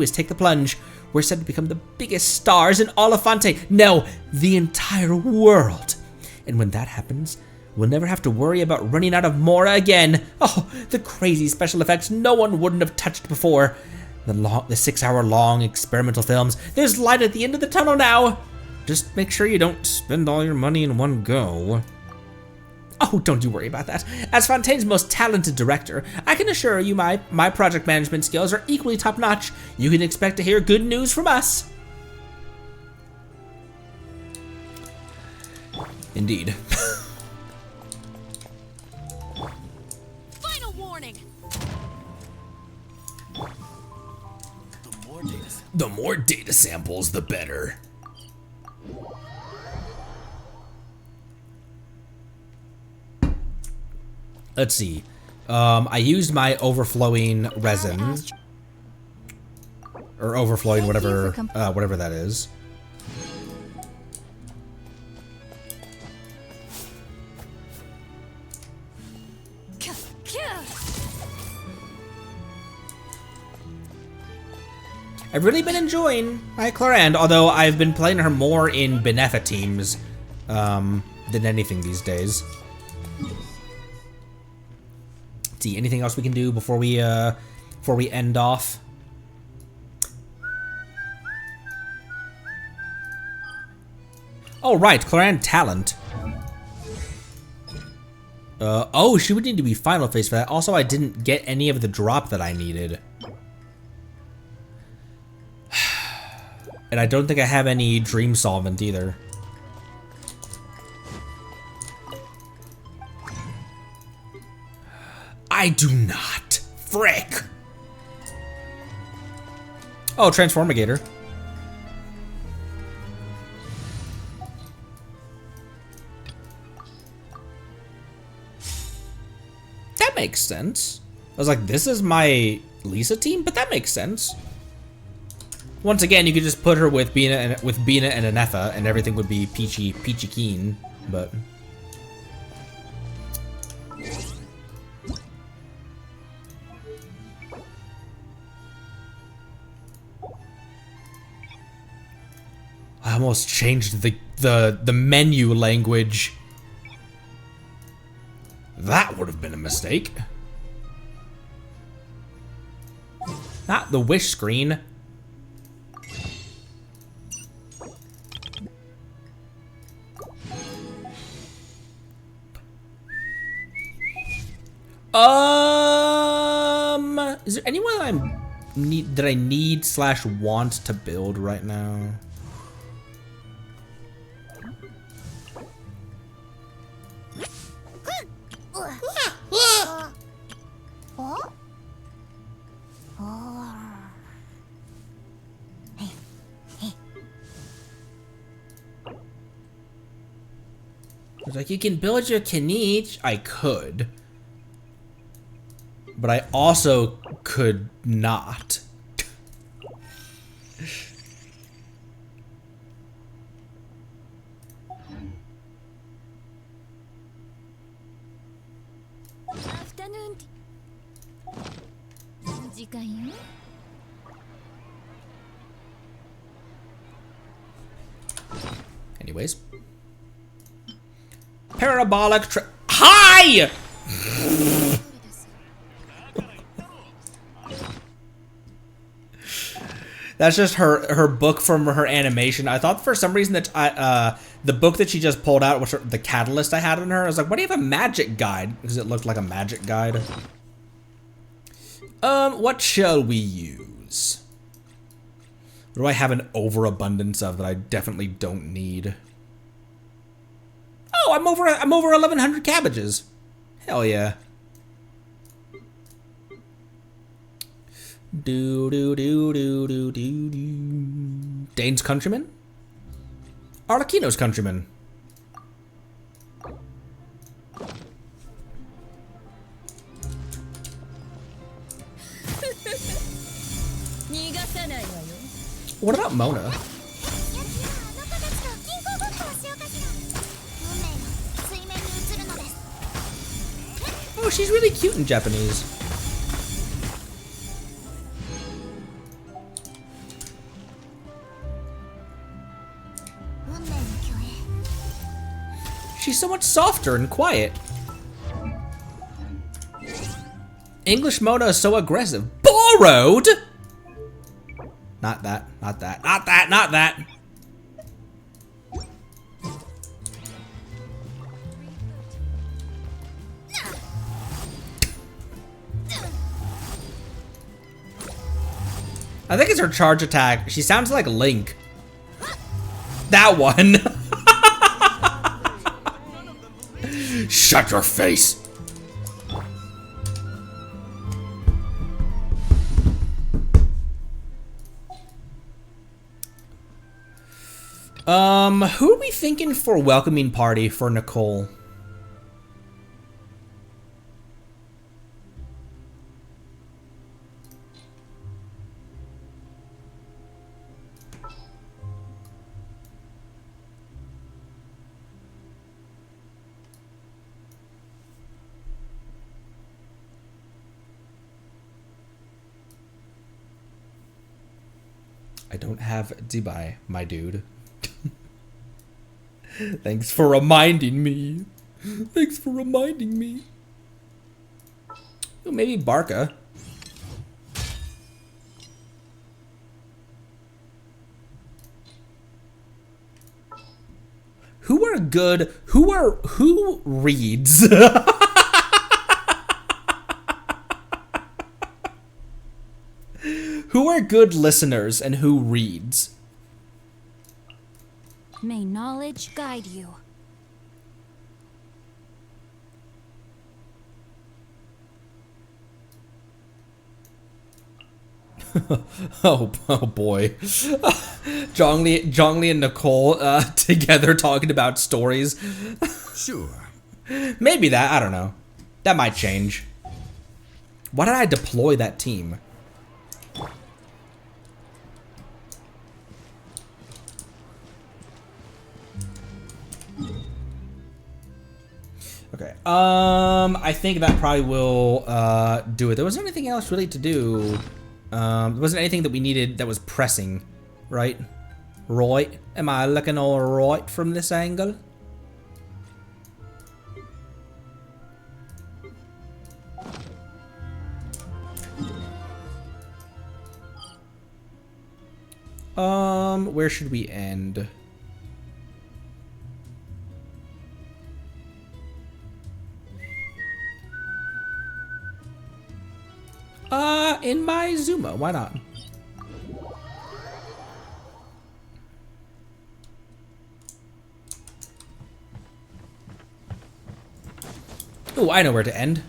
is take the plunge. We're set to become the biggest stars in all of Fontaine. No, the entire world. And when that happens, we'll never have to worry about running out of Mora again. Oh, the crazy special effects no one wouldn't have touched before. The 6-hour-long experimental films. There's light at the end of the tunnel now. Just make sure you don't spend all your money in one go. Oh, don't you worry about that. As Fontaine's most talented director, I can assure you my project management skills are equally top-notch. You can expect to hear good news from us. Indeed. Final warning. The more data samples, the better. Let's see. I used my overflowing resin, or overflowing whatever that is. I've really been enjoying Clorand, although I've been playing her more in Benefa teams than anything these days. Let's see, anything else we can do before we end off? Oh right, Clorand talent. Oh, she would need to be final phase for that. Also, I didn't get any of the drop that I needed. And I don't think I have any Dream Solvent either. I do not. Frick. Oh, Transformigator. That makes sense. I was like, this is my Lisa team, but that makes sense. Once again, you could just put her with Bina and Anefa, and everything would be peachy keen. But I almost changed the menu language. That would have been a mistake. Not the wish screen. Is there anyone that I need / want to build right now? It's like, you can build your Kinich. I could. But I also could not. Afternoon. Anyways. Parabolic Hi! That's just her book from her animation. I thought for some reason that the book that she just pulled out was the catalyst I had on her. I was like, why do you have a magic guide? Because it looked like a magic guide. What shall we use? What do I have an overabundance of that I definitely don't need? Oh, I'm over 1,100 cabbages. Hell yeah. Dane's countryman? Arlecchino's countryman. What about Mona? Oh, she's really cute in Japanese. She's so much softer and quiet. English Mona is so aggressive. Borrowed? Not that, not that, not that, not that. I think it's her charge attack. She sounds like Link. That one. Shut your face. Who are we thinking for welcoming party for Nicole? I don't have Zibai, my dude. Thanks for reminding me. Thanks for reminding me. Ooh, maybe Barca. Who reads? Who are good listeners and who reads? May knowledge guide you. Oh boy. Zhongli and Nicole together talking about stories. Sure. Maybe that, I don't know. That might change. Why did I deploy that team? Okay. I think that probably will do it. There wasn't anything else really to do. There wasn't anything that we needed that was pressing, right? Right? Am I looking all right from this angle? Where should we end? In my Zuma, why not? Oh, I know where to end.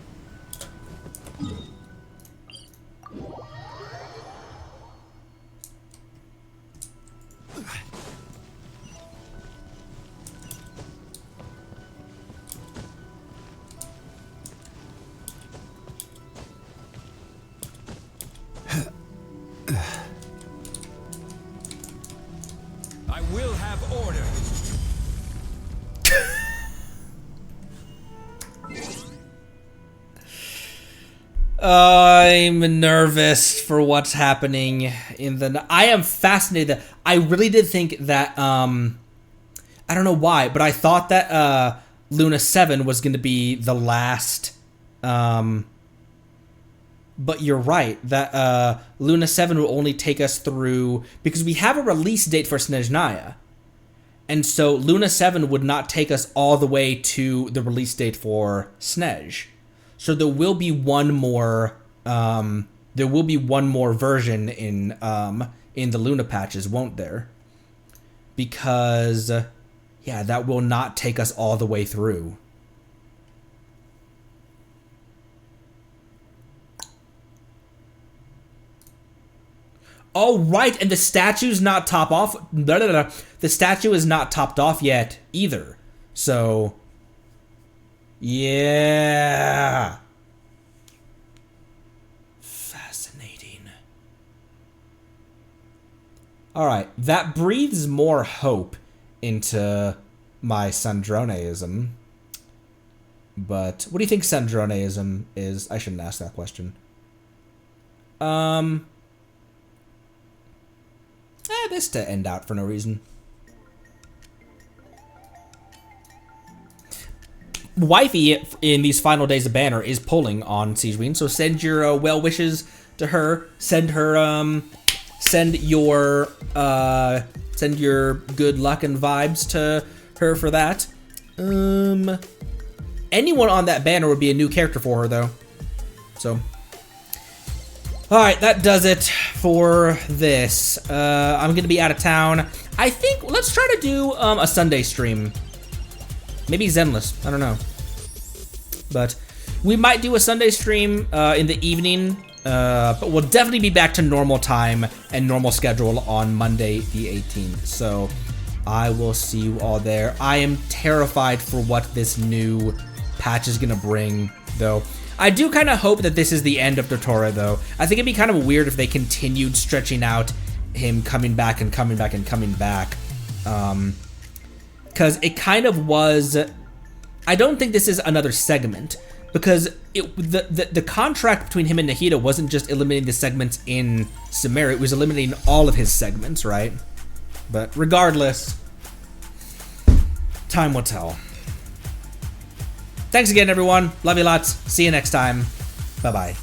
I will have order. I'm nervous for what's happening in the... I am fascinated. I really did think that, I don't know why, but I thought that Luna 7 was going to be the last... But you're right, that Luna 7 will only take us through... Because we have a release date for Snezhnaya. And so Luna 7 would not take us all the way to the release date for Snej. So there will be one more version in the Luna patches, won't there? Because yeah, that will not take us all the way through. Oh, right, and the statue's not top off. The statue is not topped off yet either. So yeah. Fascinating. Alright, that breathes more hope into my Sandroneism. But what do you think Sandroneism is? I shouldn't ask that question. This to end out for no reason. Wifey in these final days of Banner is pulling on Siegeween, so send your well wishes to her. Send her send your good luck and vibes to her for that. Anyone on that banner would be a new character for her though. So alright, that does it for this. I'm gonna be out of town. I think let's try to do a Sunday stream. Maybe Zenless, I don't know. But we might do a Sunday stream in the evening, but we'll definitely be back to normal time and normal schedule on Monday the 18th. So I will see you all there. I am terrified for what this new patch is gonna bring, though. I do kind of hope that this is the end of Dottore, though. I think it'd be kind of weird if they continued stretching out him coming back and coming back and coming back. Because it kind of was... I don't think this is another segment, because the contract between him and Nahida wasn't just eliminating the segments in Sumeru, it was eliminating all of his segments, right? But regardless, time will tell. Thanks again, everyone. Love you lots. See you next time. Bye-bye.